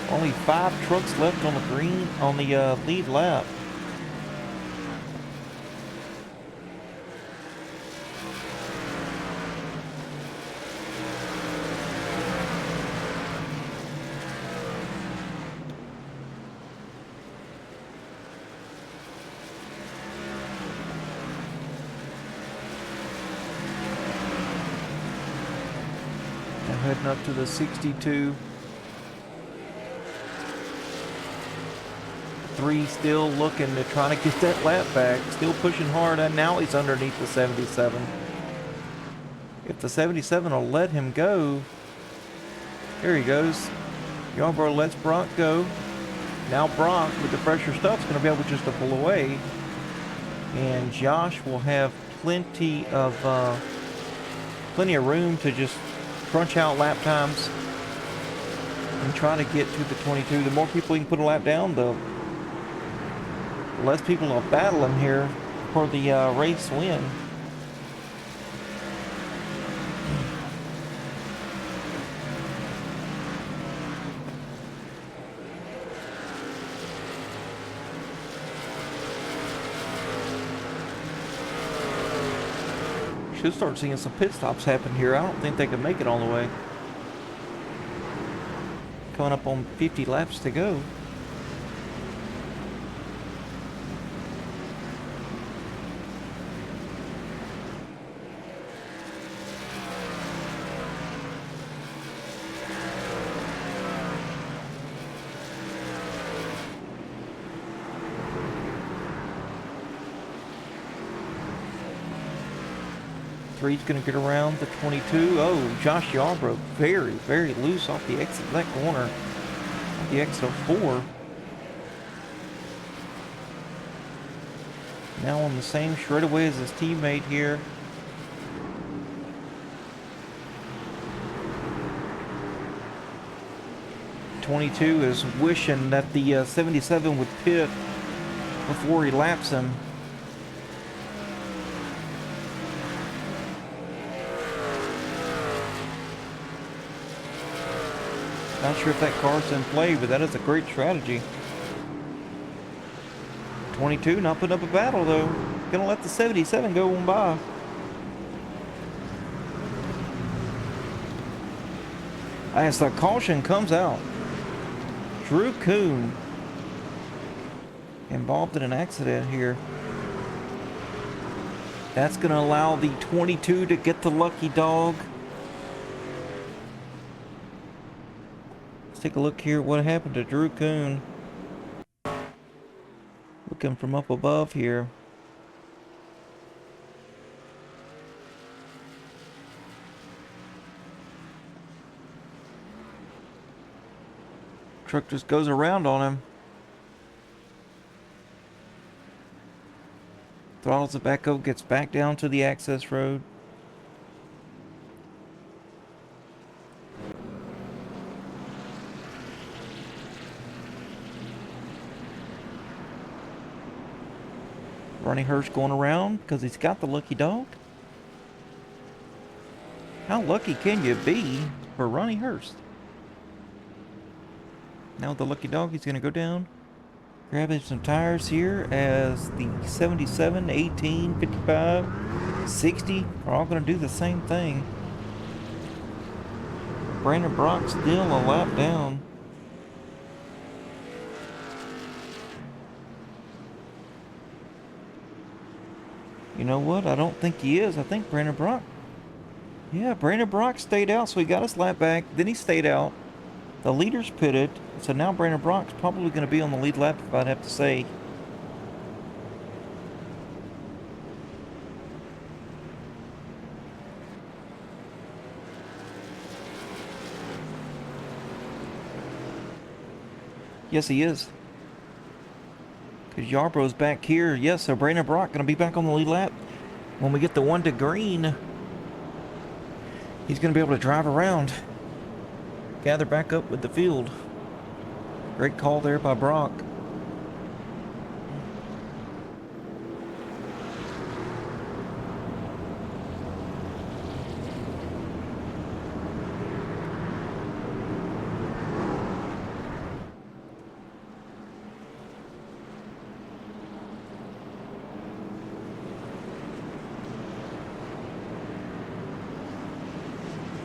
Only 5 trucks left on the green, on the lead lap. Heading up to the 62. 3 still looking to try to get that lap back. Still pushing hard, and now he's underneath the 77. If the 77 will let him go. Here he goes. Yarborough lets Brock go. Now Brock, with the pressure stuff, is going to be able just to pull away. And Josh will have plenty of room to just crunch out lap times and try to get to the 22. The more people he can put a lap down, the less people will battle him here for the race win. Should start seeing some pit stops happen here. I don't think they can make it all the way. Coming up on 50 laps to go. Three's going to get around the 22. Oh, Josh Yarborough very, very loose off the exit of that corner. Off the exit of 4. Now on the same straightaway as his teammate here. .22 is wishing that the 77 would pit before he laps him. Not sure if that car's in play, but that is a great strategy. 22 not putting up a battle though. Gonna let the 77 go on by. As the caution comes out, Drew Kuhn involved in an accident here. That's gonna allow the 22 to get the lucky dog. Let's take a look here at what happened to Drew Kuhn. Looking from up above here. Truck just goes around on him. Throttles it back up, gets back down to the access road. Ronnie Hurst going around because he's got the lucky dog. How lucky can you be for Ronnie Hurst? Now with the lucky dog, he's going to go down. Grabbing some tires here as the 77, 18, 55, 60 are all going to do the same thing. Brandon Brock still a lap down. You know what? I don't think he is. I think Brandon Brock. Yeah, Brandon Brock stayed out, so he got his lap back. Then he stayed out. The leaders pitted, so now Brandon Brock's probably going to be on the lead lap, if I'd have to say. Yes, he is. Because Yarbrough's back here. Yes, so Brandon Brock going to be back on the lead lap. When we get the 1 to green, he's going to be able to drive around. Gather back up with the field. Great call there by Brock.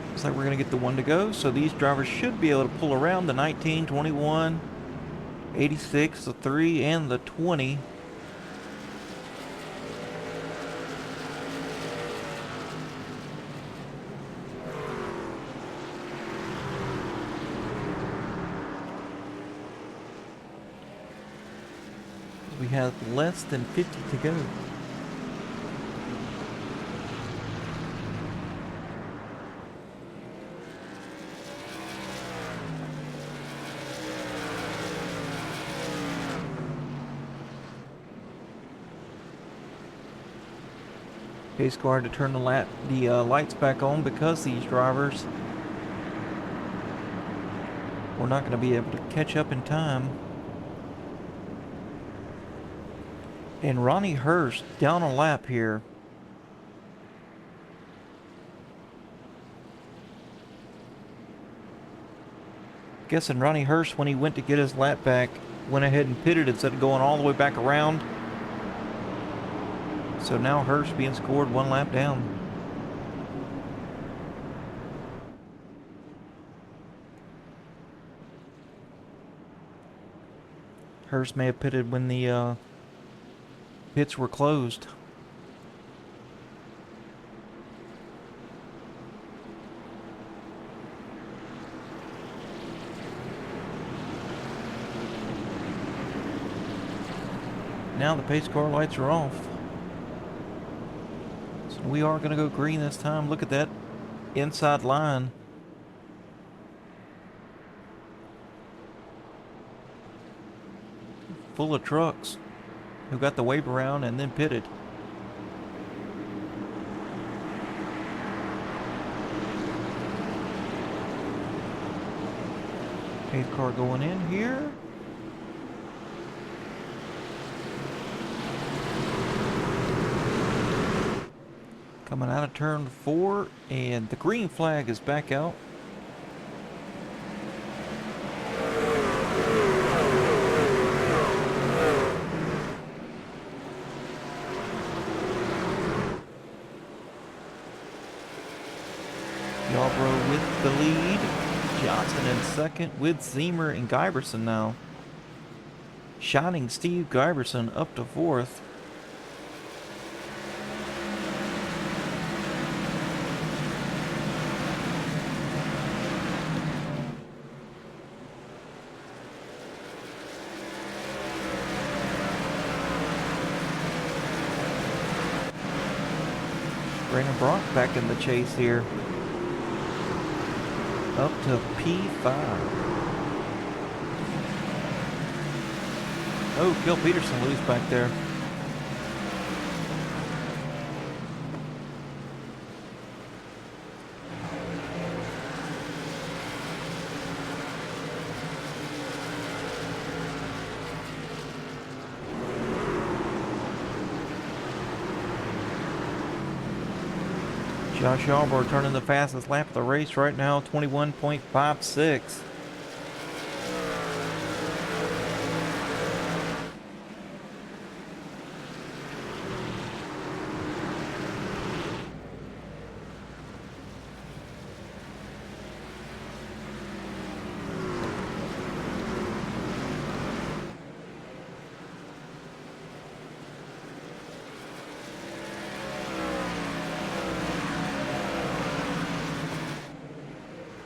Looks like we're going to get the 1 to go, so these drivers should be able to pull around the 19, 21, 86, the 3, and the 20. We have less than 50 to go. Pace car to turn the lights back on because these drivers were not going to be able to catch up in time. And Ronnie Hurst down a lap here. Guessing Ronnie Hurst, when he went to get his lap back, went ahead and pitted instead of going all the way back around. So now Hurst being scored 1 lap down. Hurst may have pitted when the pits were closed. Now the pace car lights are off. So we are going to go green this time. Look at that inside line. Full of trucks who got the wave around and then pitted. Pace car going in here. Coming out of turn 4, and the green flag is back out. Yarbrough with the lead. Johnson in second with Zemer and Giberson now. Shining Steve Giberson up to 4th. Brandon Brock back in the chase here. Up to P5. Oh, Gil Peterson loose back there. Josh Yarborough turning the fastest lap of the race right now, 21.56.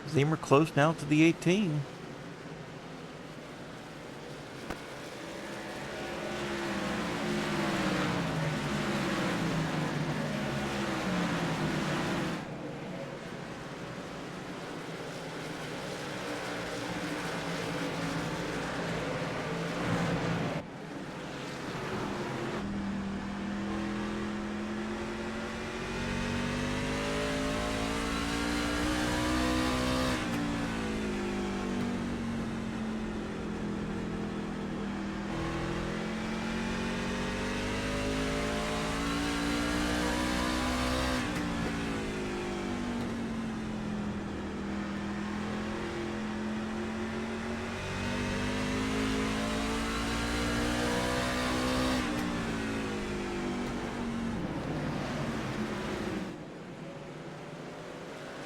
Zemer close now to the 18.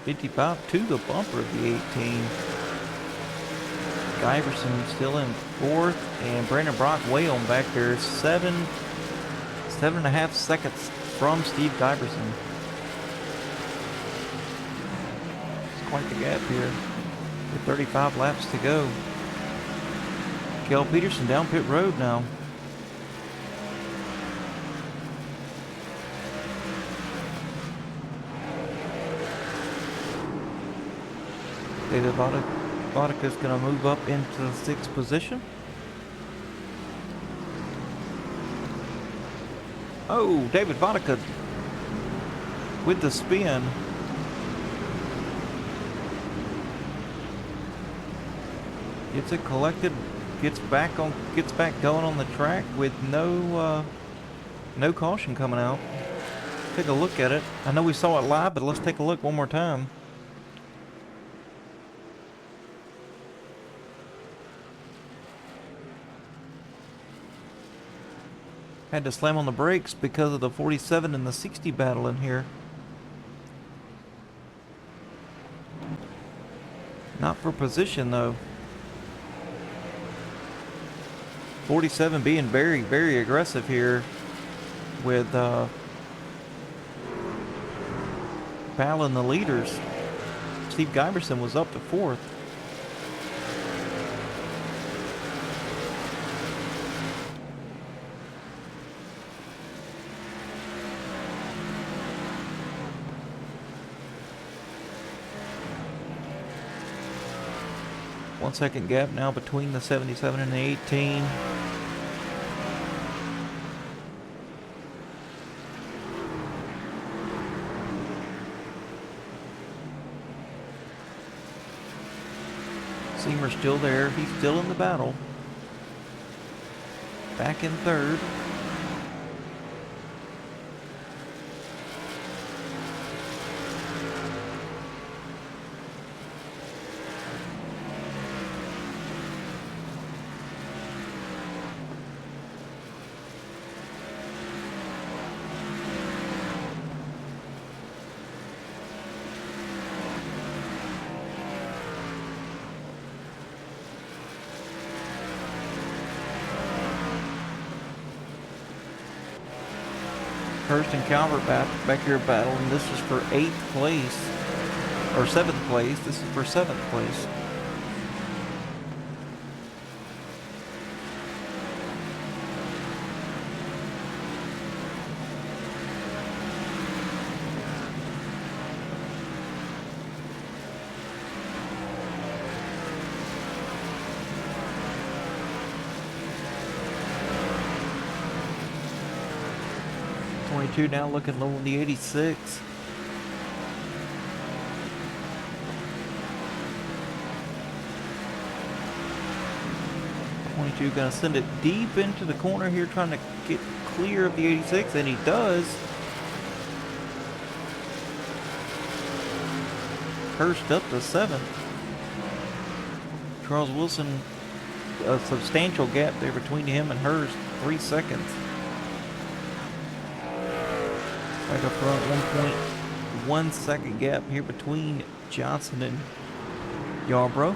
$55 to the bumper of the 18. Giverson still in fourth, and Brandon Brock way on back there, 7.5 seconds from Steve Giverson. It's quite the gap here with 35 laps to go. Kel Peterson down pit road now. David Vodka's going to move up into the 6th position. Oh, David Vodka with the spin. Gets it collected, gets back going on the track with no caution coming out. Take a look at it. I know we saw it live, but let's take a look one more time. Had to slam on the brakes because of the 47 and the 60 battle in here. Not for position though. 47 being very, very aggressive here with battling the leaders. Steve Giverson was up to 4th. One second gap now between the 77 and the 18. Seamer's still there. He's still in the battle. Back in 3rd. Hurst and Calvert back here battling. This is for 8th place, or 7th place. This is for 7th place. 22 now looking low in the 86. Gonna send it deep into the corner here, trying to get clear of the 86, and he does. Hurst up to 7th. Charles Wilson, a substantial gap there between him and Hurst, 3 seconds. Back up front, 1.1 second gap here between Johnson and Yarborough.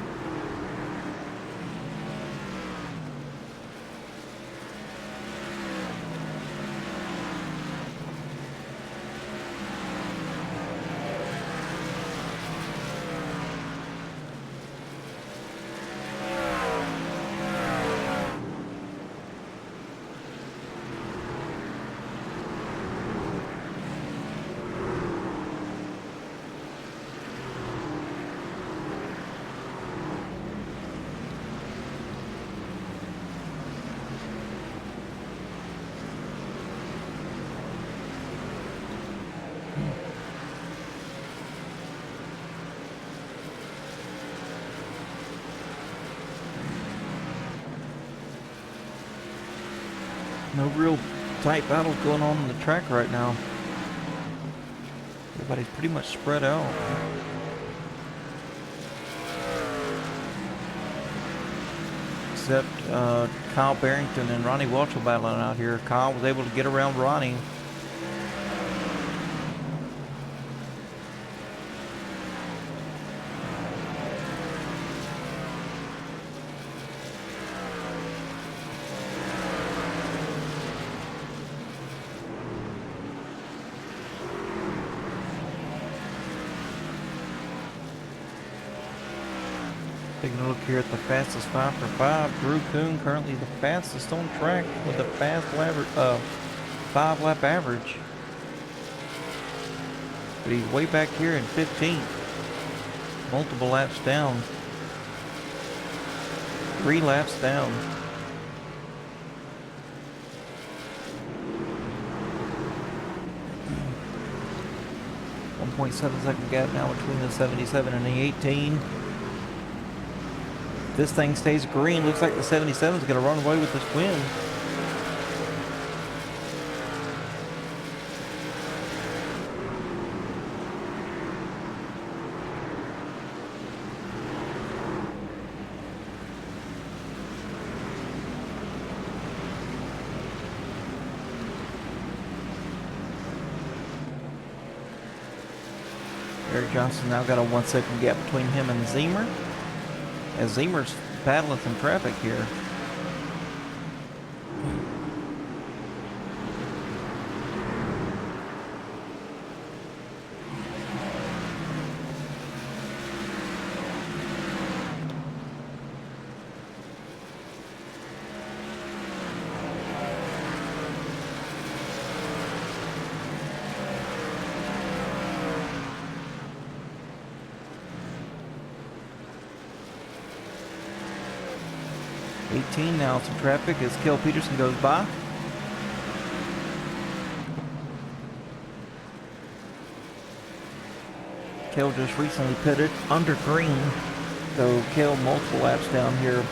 No real tight battles going on the track right now. Everybody's pretty much spread out. Except Kyle Barrington and Ronnie Welch battling out here. Kyle was able to get around Ronnie. Taking a look here at the fastest 5x5. Drew Kuhn currently the fastest on track with a fast 5-lap average. But he's way back here in 15th. Multiple laps down. 3 laps down. .7-second gap now between the 77 and the 18. This thing stays green. Looks like the 77 is going to run away with this win. Eric Johnson now got a 1-second gap between him and Zemer, as Zemer's battling some traffic here. Now some traffic as Kel Peterson goes by. Kel just recently pitted under green, so Kel multiple laps down here,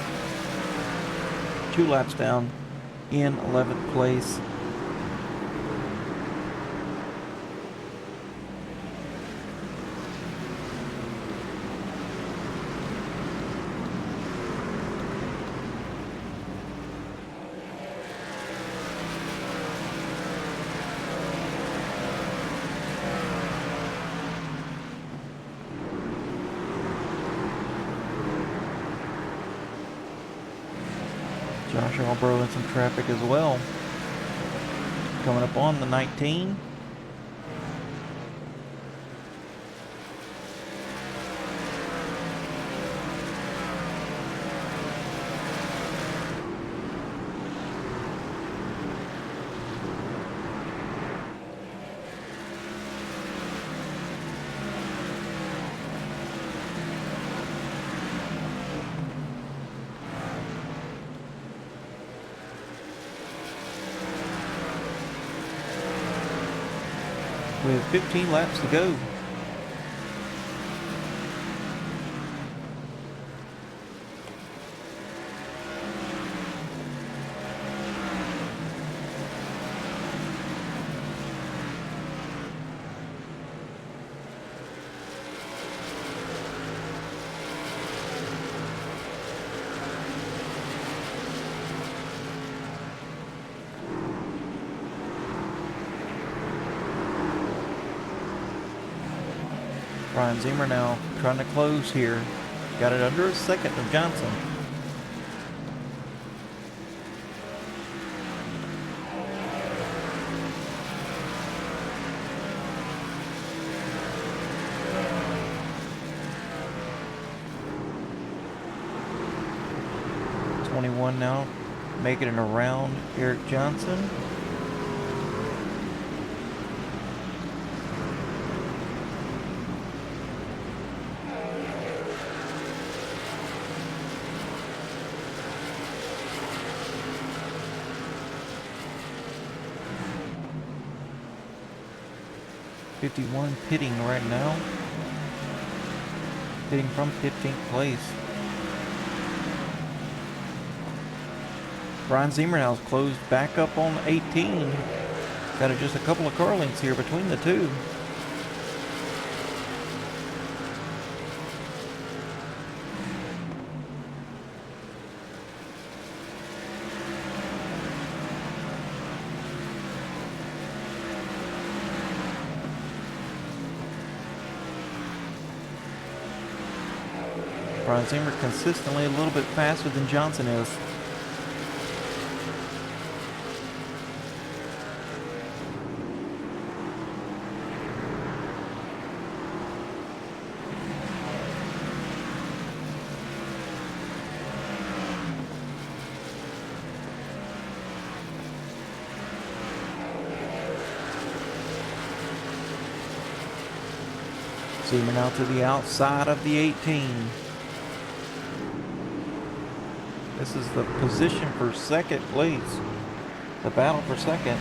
2 laps down in 11th place. Josh Albro in some traffic as well. Coming up on the 19. with 15 laps to go. Ryan Zimmer now trying to close here. Got it under a second of Johnson. .21 now, making it around Eric Johnson. .51 pitting right now. Pitting from 15th place. Brian Zimmer now is closed back up on 18. Got just a couple of car lengths here between the two. Brian Zimmer consistently a little bit faster than Johnson is. Zooming out to the outside of the 18. This is the position for second place. The battle for second.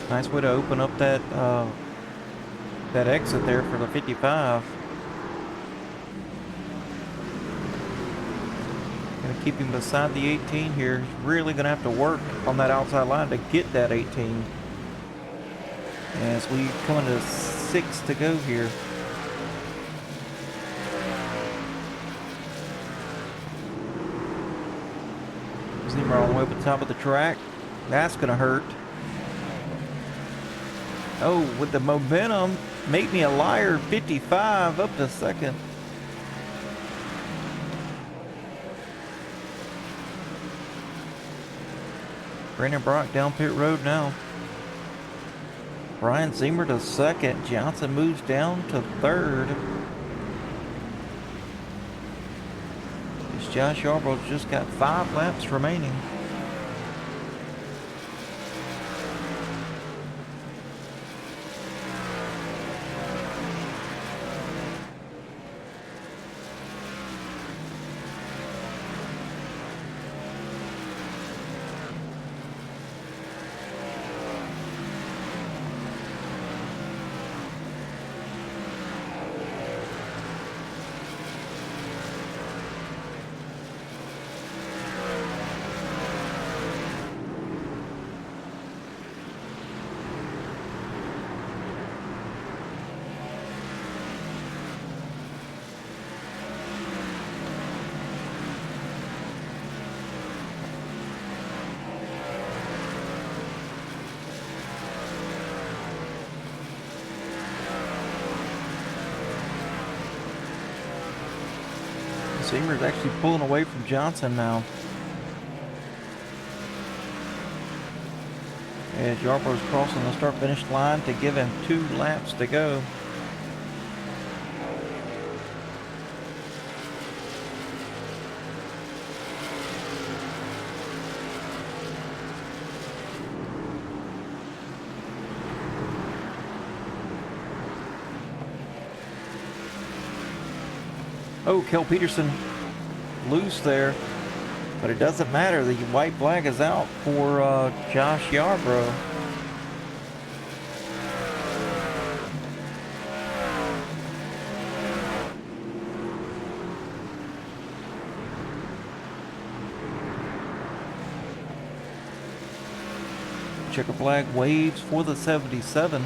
Nice way to open up that that exit there for the 55. Gonna keep him beside the 18 here. He's really gonna have to work on that outside line to get that 18. As we come into 6 to go here. Zimmer all the way up at the top of the track. That's gonna hurt. Oh, with the momentum, make me a liar. 55 up to second. Brandon Brock down pit road now. Brian Zimmer to second. Johnson moves down to third. As Josh Yarborough's just got 5 laps remaining. Zimmer's actually pulling away from Johnson now. As Yarborough's crossing the start-finish line to give him 2 laps to go. Oh, Kel Peterson loose there, but it doesn't matter. The white flag is out for Josh Yarbrough. Checker flag waves for the 77.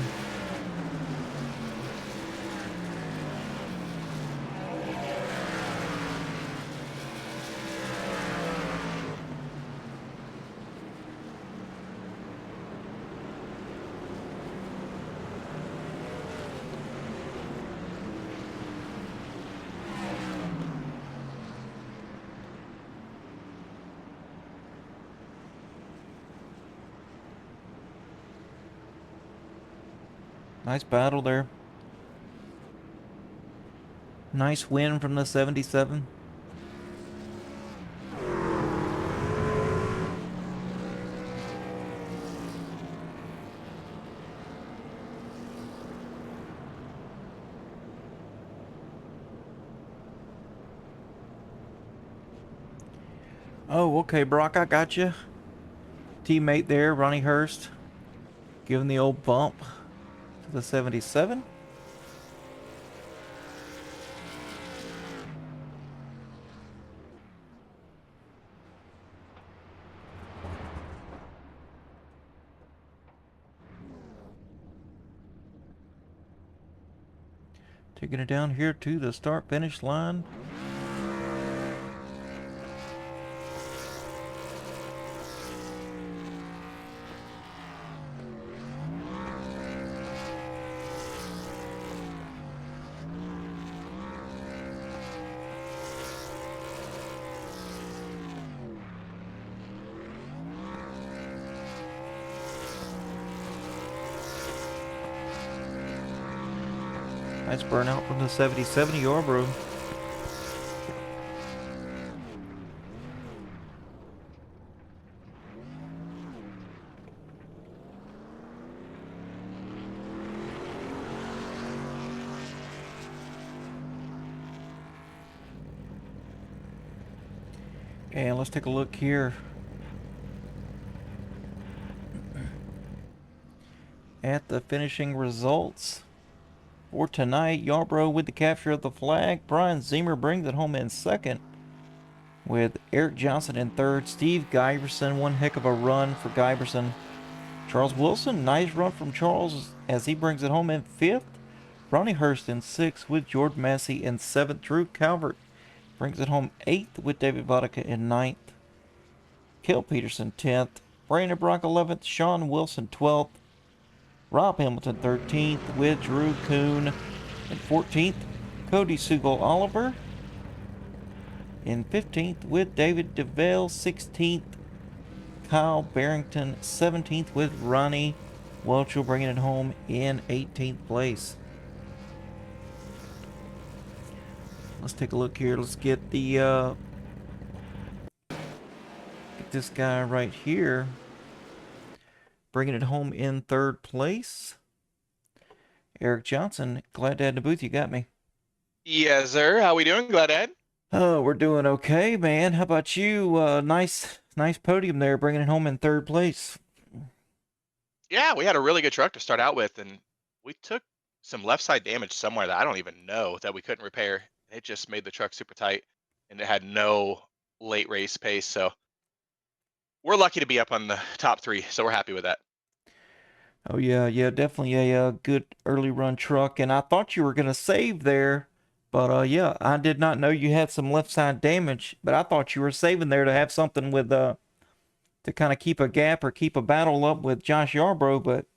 Nice battle there. Nice win from the 77. Oh, okay, Brock, I got you. Teammate there, Ronnie Hurst, giving the old bump to the 77. Taking it down here to the start-finish line. Nice burnout from the 77 Yarbrough. And let's take a look here at the finishing results for tonight. Yarbrough with the capture of the flag. Brian Zemer brings it home in second, with Eric Johnson in third. Steve Giberson, one heck of a run for Giberson. Charles Wilson, nice run from Charles as he brings it home in fifth. Ronnie Hurst in sixth with Jordan Massey in seventh. Drew Calvert brings it home eighth with David Vodka in ninth. Kel Peterson 10th. Brandon Brock 11th. Sean Wilson 12th. Rob Hamilton 13th with Drew Kuhn in 14th. Cody Seagull Oliver in 15th with David DeVale 16th. Kyle Barrington 17th with Ronnie Welchel bringing it home in 18th place. Let's take a look here. Let's get the get this guy right here bringing it home in third place. Eric Johnson, glad to have the booth. You got me. Yes, sir. How we doing? Glad Ed. Oh, we're doing okay, man. How about you? Nice podium there, bringing it home in third place. Yeah, we had a really good truck to start out with, and we took some left side damage somewhere that I don't even know that we couldn't repair. It just made the truck super tight, and it had no late race pace. So we're lucky to be up on the top three. So we're happy with that. Oh yeah, definitely a good early run truck. And I thought you were gonna save there, but yeah, I did not know you had some left side damage. But I thought you were saving there to have something with to kind of keep a gap or keep a battle up with Josh Yarbrough. But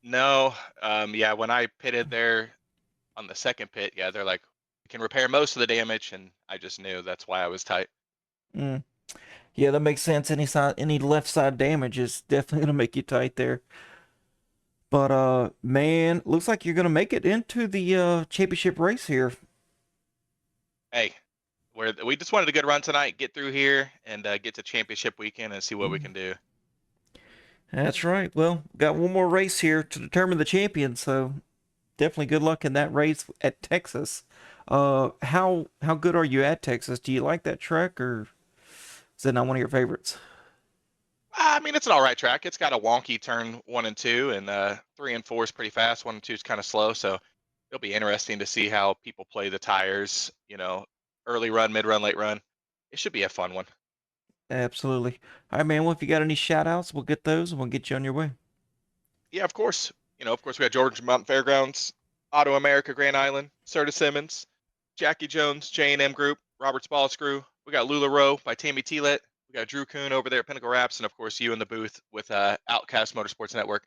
No, yeah, when I pitted there on the second pit, yeah, they're like, we can repair most of the damage, and I just knew that's why I was tight. Yeah, that makes sense. Any left side damage is definitely gonna make you tight there. But man, looks like you're gonna make it into the championship race here. Hey, we just wanted a good run tonight, get through here, and get to championship weekend and see what we can do. That's right. Well, got one more race here to determine the champion, so definitely good luck in that race at Texas. How good are you at Texas? Do you like that track, or is that not one of your favorites? I mean, it's an all right track. It's got a wonky turn 1 and 2, and 3 and 4 is pretty fast. 1 and 2 is kind of slow. So it'll be interesting to see how people play the tires. Early run, mid run, late run. It should be a fun one. Absolutely. All right, man. Well, if you got any shout outs, we'll get those and we'll get you on your way. Yeah, of course. We got Georgia Mountain Fairgrounds, Auto America Grand Island, Serta Simmons, Jackie Jones, J&M Group, Robert Spall's crew. We got Lula Row by Tammy Teelet. We got Drew Kuhn over there at Pinnacle Wraps, and of course you in the booth with Outcast Motorsports Network.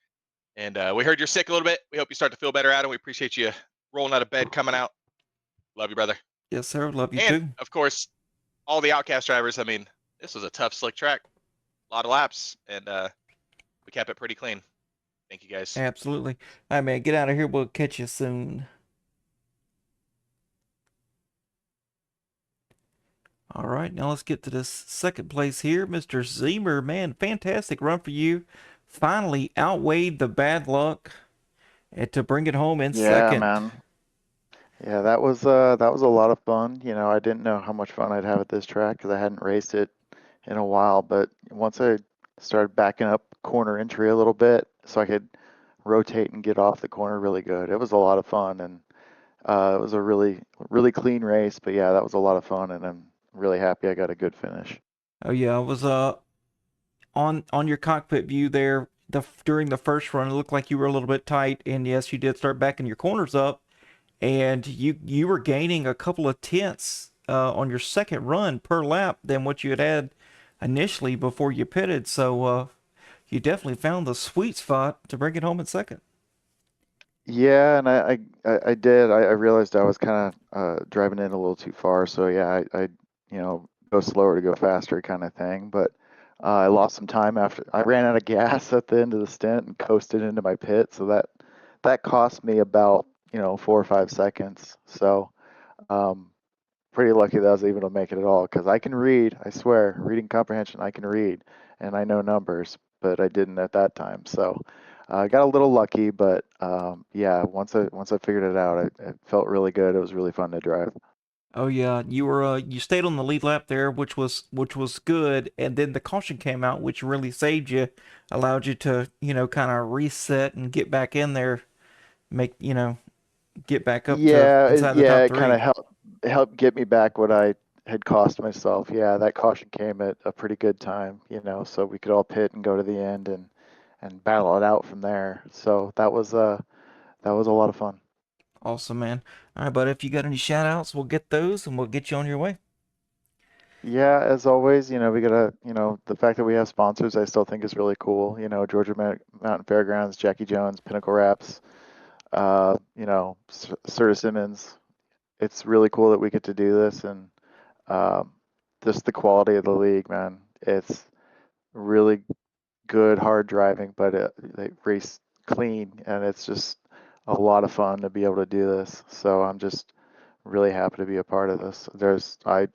And we heard you're sick a little bit. We hope you start to feel better, Adam. We appreciate you rolling out of bed, coming out. Love you, brother. Yes, sir. Love you And too. of course, all the Outcast drivers. I mean, this was a tough, slick track, a lot of laps, and we kept it pretty clean. Thank you, guys. Absolutely. All right, man. Get out of here. We'll catch you soon. All right, now let's get to this second place here. Mr. Zemer, man, fantastic run for you. Finally outweighed the bad luck and to bring it home in Yeah, second. man. Yeah, that was a lot of fun. I didn't know how much fun I'd have at this track because I hadn't raced it in a while. But once I started backing up corner entry a little bit, so I could rotate and get off the corner really good, it was a lot of fun, and it was a really really clean race. But yeah, that was a lot of fun, and I'm really happy I got a good finish. Oh yeah, I was on your cockpit view there. During the first run, it looked like you were a little bit tight, and yes, you did start backing your corners up, and you were gaining a couple of tenths on your second run per lap than what you had initially before you pitted. So you definitely found the sweet spot to bring it home in second. Yeah, and I did. I realized I was kind of driving in a little too far. So yeah, go slower to go faster kind of thing. But I lost some time after I ran out of gas at the end of the stint and coasted into my pit. So that cost me about 4 or 5 seconds. So um, pretty lucky that I was able to make it at all because I can read. I swear, reading comprehension, I can read, and I know numbers, but I didn't at that time. So I got a little lucky, but yeah, once I figured it out, it felt really good. It was really fun to drive. Oh yeah, you stayed on the lead lap there, which was good, and then the caution came out, which really saved you, allowed you to kind of reset and get back in there, make get back up to Yeah, inside the yeah, top it kind of three. helped get me back what I had cost myself. Yeah, that caution came at a pretty good time, so we could all pit and go to the end and battle it out from there. So that was a lot of fun. Awesome, man. All right, but if you got any shout outs, we'll get those and we'll get you on your way. Yeah, as always, we gotta, the fact that we have sponsors, I still think is really cool. Georgia Mountain Fairgrounds, Jackie Jones, Pinnacle Wraps, Serta Simmons. It's really cool that we get to do this, and um, just the quality of the league, man. It's really good, hard driving, but they race clean, and it's just a lot of fun to be able to do this. So I'm just really happy to be a part of this. I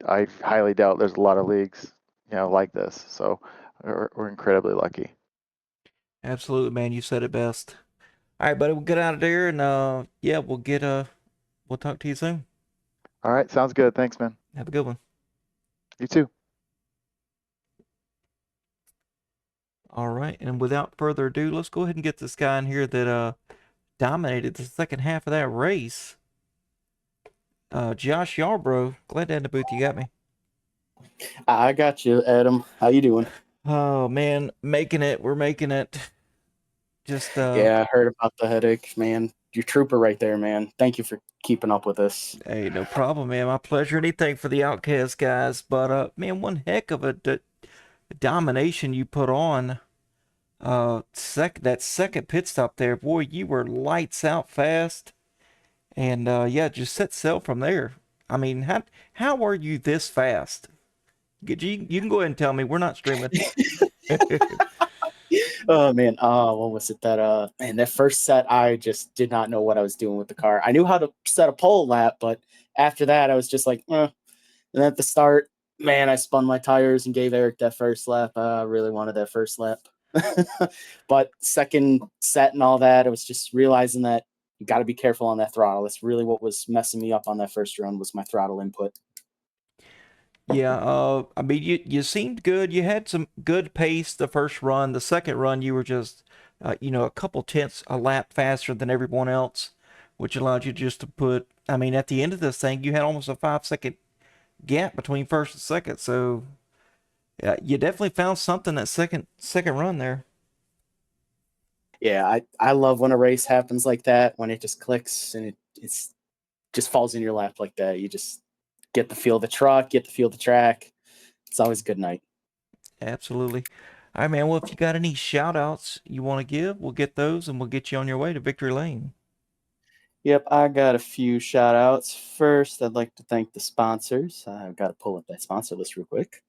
highly doubt there's a lot of leagues, like this. So we're incredibly lucky. Absolutely, man. You said it best. All right, buddy, we'll get out of there and yeah, we'll talk to you soon. All right, sounds good. Thanks, man. Have a good one. You too. All right, and without further ado, let's go ahead and get this guy in here that dominated the second half of that race. Josh Yarbrough, glad to have in the booth. You got me. I got you, Adam. How you doing? Oh man, making it. We're making it. Just Yeah, I heard about the headache, man. You're a trooper right there, man. Thank you for keeping up with us. hey, no problem, man. My pleasure. Anything for the Outcast guys, but man, one heck of a domination you put on. That second pit stop there, boy, you were lights out fast, and yeah, just set sail from there. I mean, how are you this fast? You can go ahead and tell me. We're not streaming. Oh man, what was it that man, that first set I just did not know what I was doing with the car. I knew how to set a pole lap, but after that I was just like, eh. And at the start, man, I spun my tires and gave Eric that first lap. I really wanted that first lap. But second set and all that, I was just realizing that you got to be careful on that throttle. That's really what was messing me up on that first run was my throttle input. Yeah, I mean, you seemed good. You had some good pace the first run. The second run, you were just, a couple tenths a lap faster than everyone else, which allowed you just to put. I mean, at the end of this thing, you had almost a 5 second gap between first and second. So, yeah, you definitely found something that second run there. Yeah, I love when a race happens like that, when it just clicks and it's just falls in your lap like that. You just get the feel of the truck, get the feel of the track. It's always a good night. Absolutely. All right, man. Well, if you got any shout outs you want to give, we'll get those and we'll get you on your way to Victory Lane. Yep, I got a few shout outs. First, I'd like to thank the sponsors. I've got to pull up that sponsor list real quick.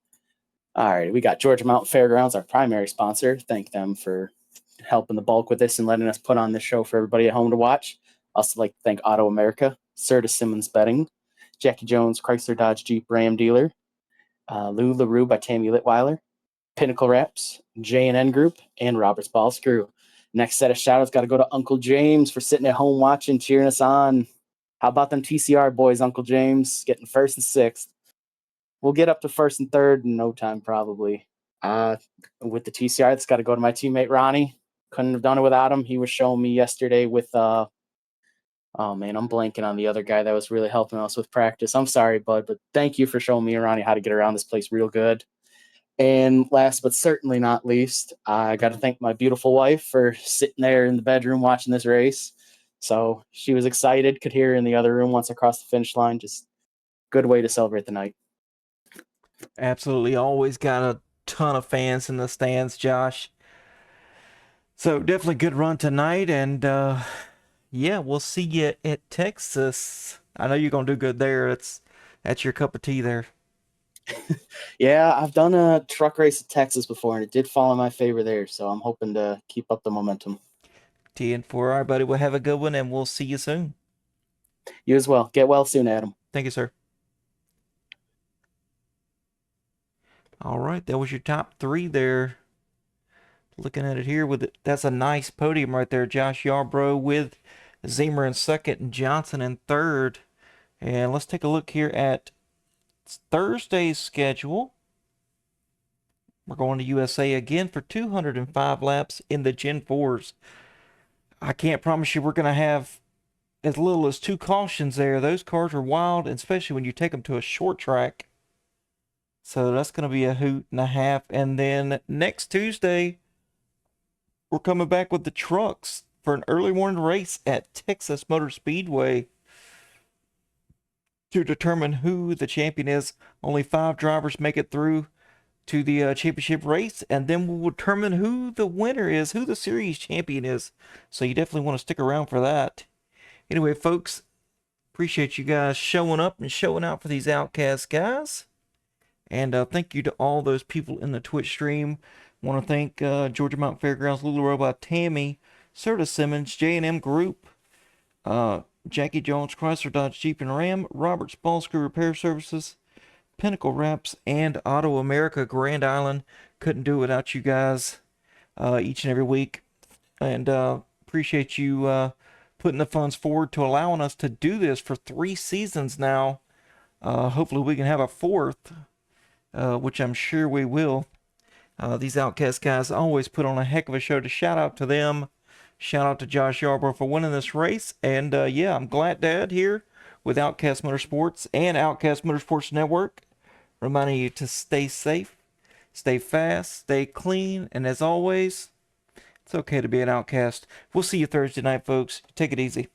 All right, we got Georgia Mountain Fairgrounds, our primary sponsor. Thank them for helping the bulk with this and letting us put on this show for everybody at home to watch. Also like to thank Auto America, Serta Simmons Betting, Jackie Jones Chrysler Dodge Jeep Ram Dealer, Lou LaRue by Tammy Litweiler, Pinnacle Wraps, J&N Group, and Roberts Ball Screw. Next set of shout-outs got to go to Uncle James for sitting at home watching, cheering us on. How about them TCR boys, Uncle James, getting first and sixth? We'll get up to first and third in no time, probably. With the TCR, it's got to go to my teammate Ronnie. Couldn't have done it without him. He was showing me yesterday with oh man, I'm blanking on the other guy that was really helping us with practice. I'm sorry, bud, but thank you for showing me and Ronnie how to get around this place real good. And last but certainly not least, I got to thank my beautiful wife for sitting there in the bedroom watching this race. So she was excited, could hear her in the other room once I crossed the finish line. Just good way to celebrate the night. Absolutely. Always got a ton of fans in the stands, Josh. So definitely good run tonight. And yeah, we'll see you at Texas. I know you're going to do good there. That's your cup of tea there. Yeah, I've done a truck race at Texas before, and it did fall in my favor there. So I'm hoping to keep up the momentum. TN4, all right, buddy. We'll have a good one, and we'll see you soon. You as well. Get well soon, Adam. Thank you, sir. All right, that was your top three there. Looking at it here, that's a nice podium right there. Josh Yarbrough with Zemer in second and Johnson in third. And let's take a look here at Thursday's schedule. We're going to USA again for 205 laps in the Gen 4s. I can't promise you we're going to have as little as 2 cautions there. Those cars are wild, especially when you take them to a short track. So that's going to be a hoot and a half. And then next Tuesday, we're coming back with the trucks for an early morning race at Texas Motor Speedway to determine who the champion is. Only 5 drivers make it through to the championship race, and then we'll determine who the winner is, who the series champion is. So you definitely want to stick around for that. Anyway, folks, appreciate you guys showing up and showing out for these Outcast guys. And thank you to all those people in the Twitch stream. Want to thank Georgia Mountain Fairgrounds, Lula Robot, Tammy, Serta Simmons, J&M Group, Jackie Jones, Chrysler Dodge Jeep and Ram, Roberts Ball Screw Repair Services, Pinnacle Wraps, and Auto America Grand Island. Couldn't do it without you guys each and every week. And appreciate you putting the funds forward to allowing us to do this for 3 seasons now. Hopefully we can have a 4th, which I'm sure we will. These Outcast guys always put on a heck of a show. To shout out to them. Shout out to Josh Yarbrough for winning this race. And yeah, I'm glad Dad here with Outcast Motorsports and Outcast Motorsports Network, reminding you to stay safe, stay fast, stay clean, and as always, it's okay to be an outcast. We'll see you Thursday night, folks. Take it easy.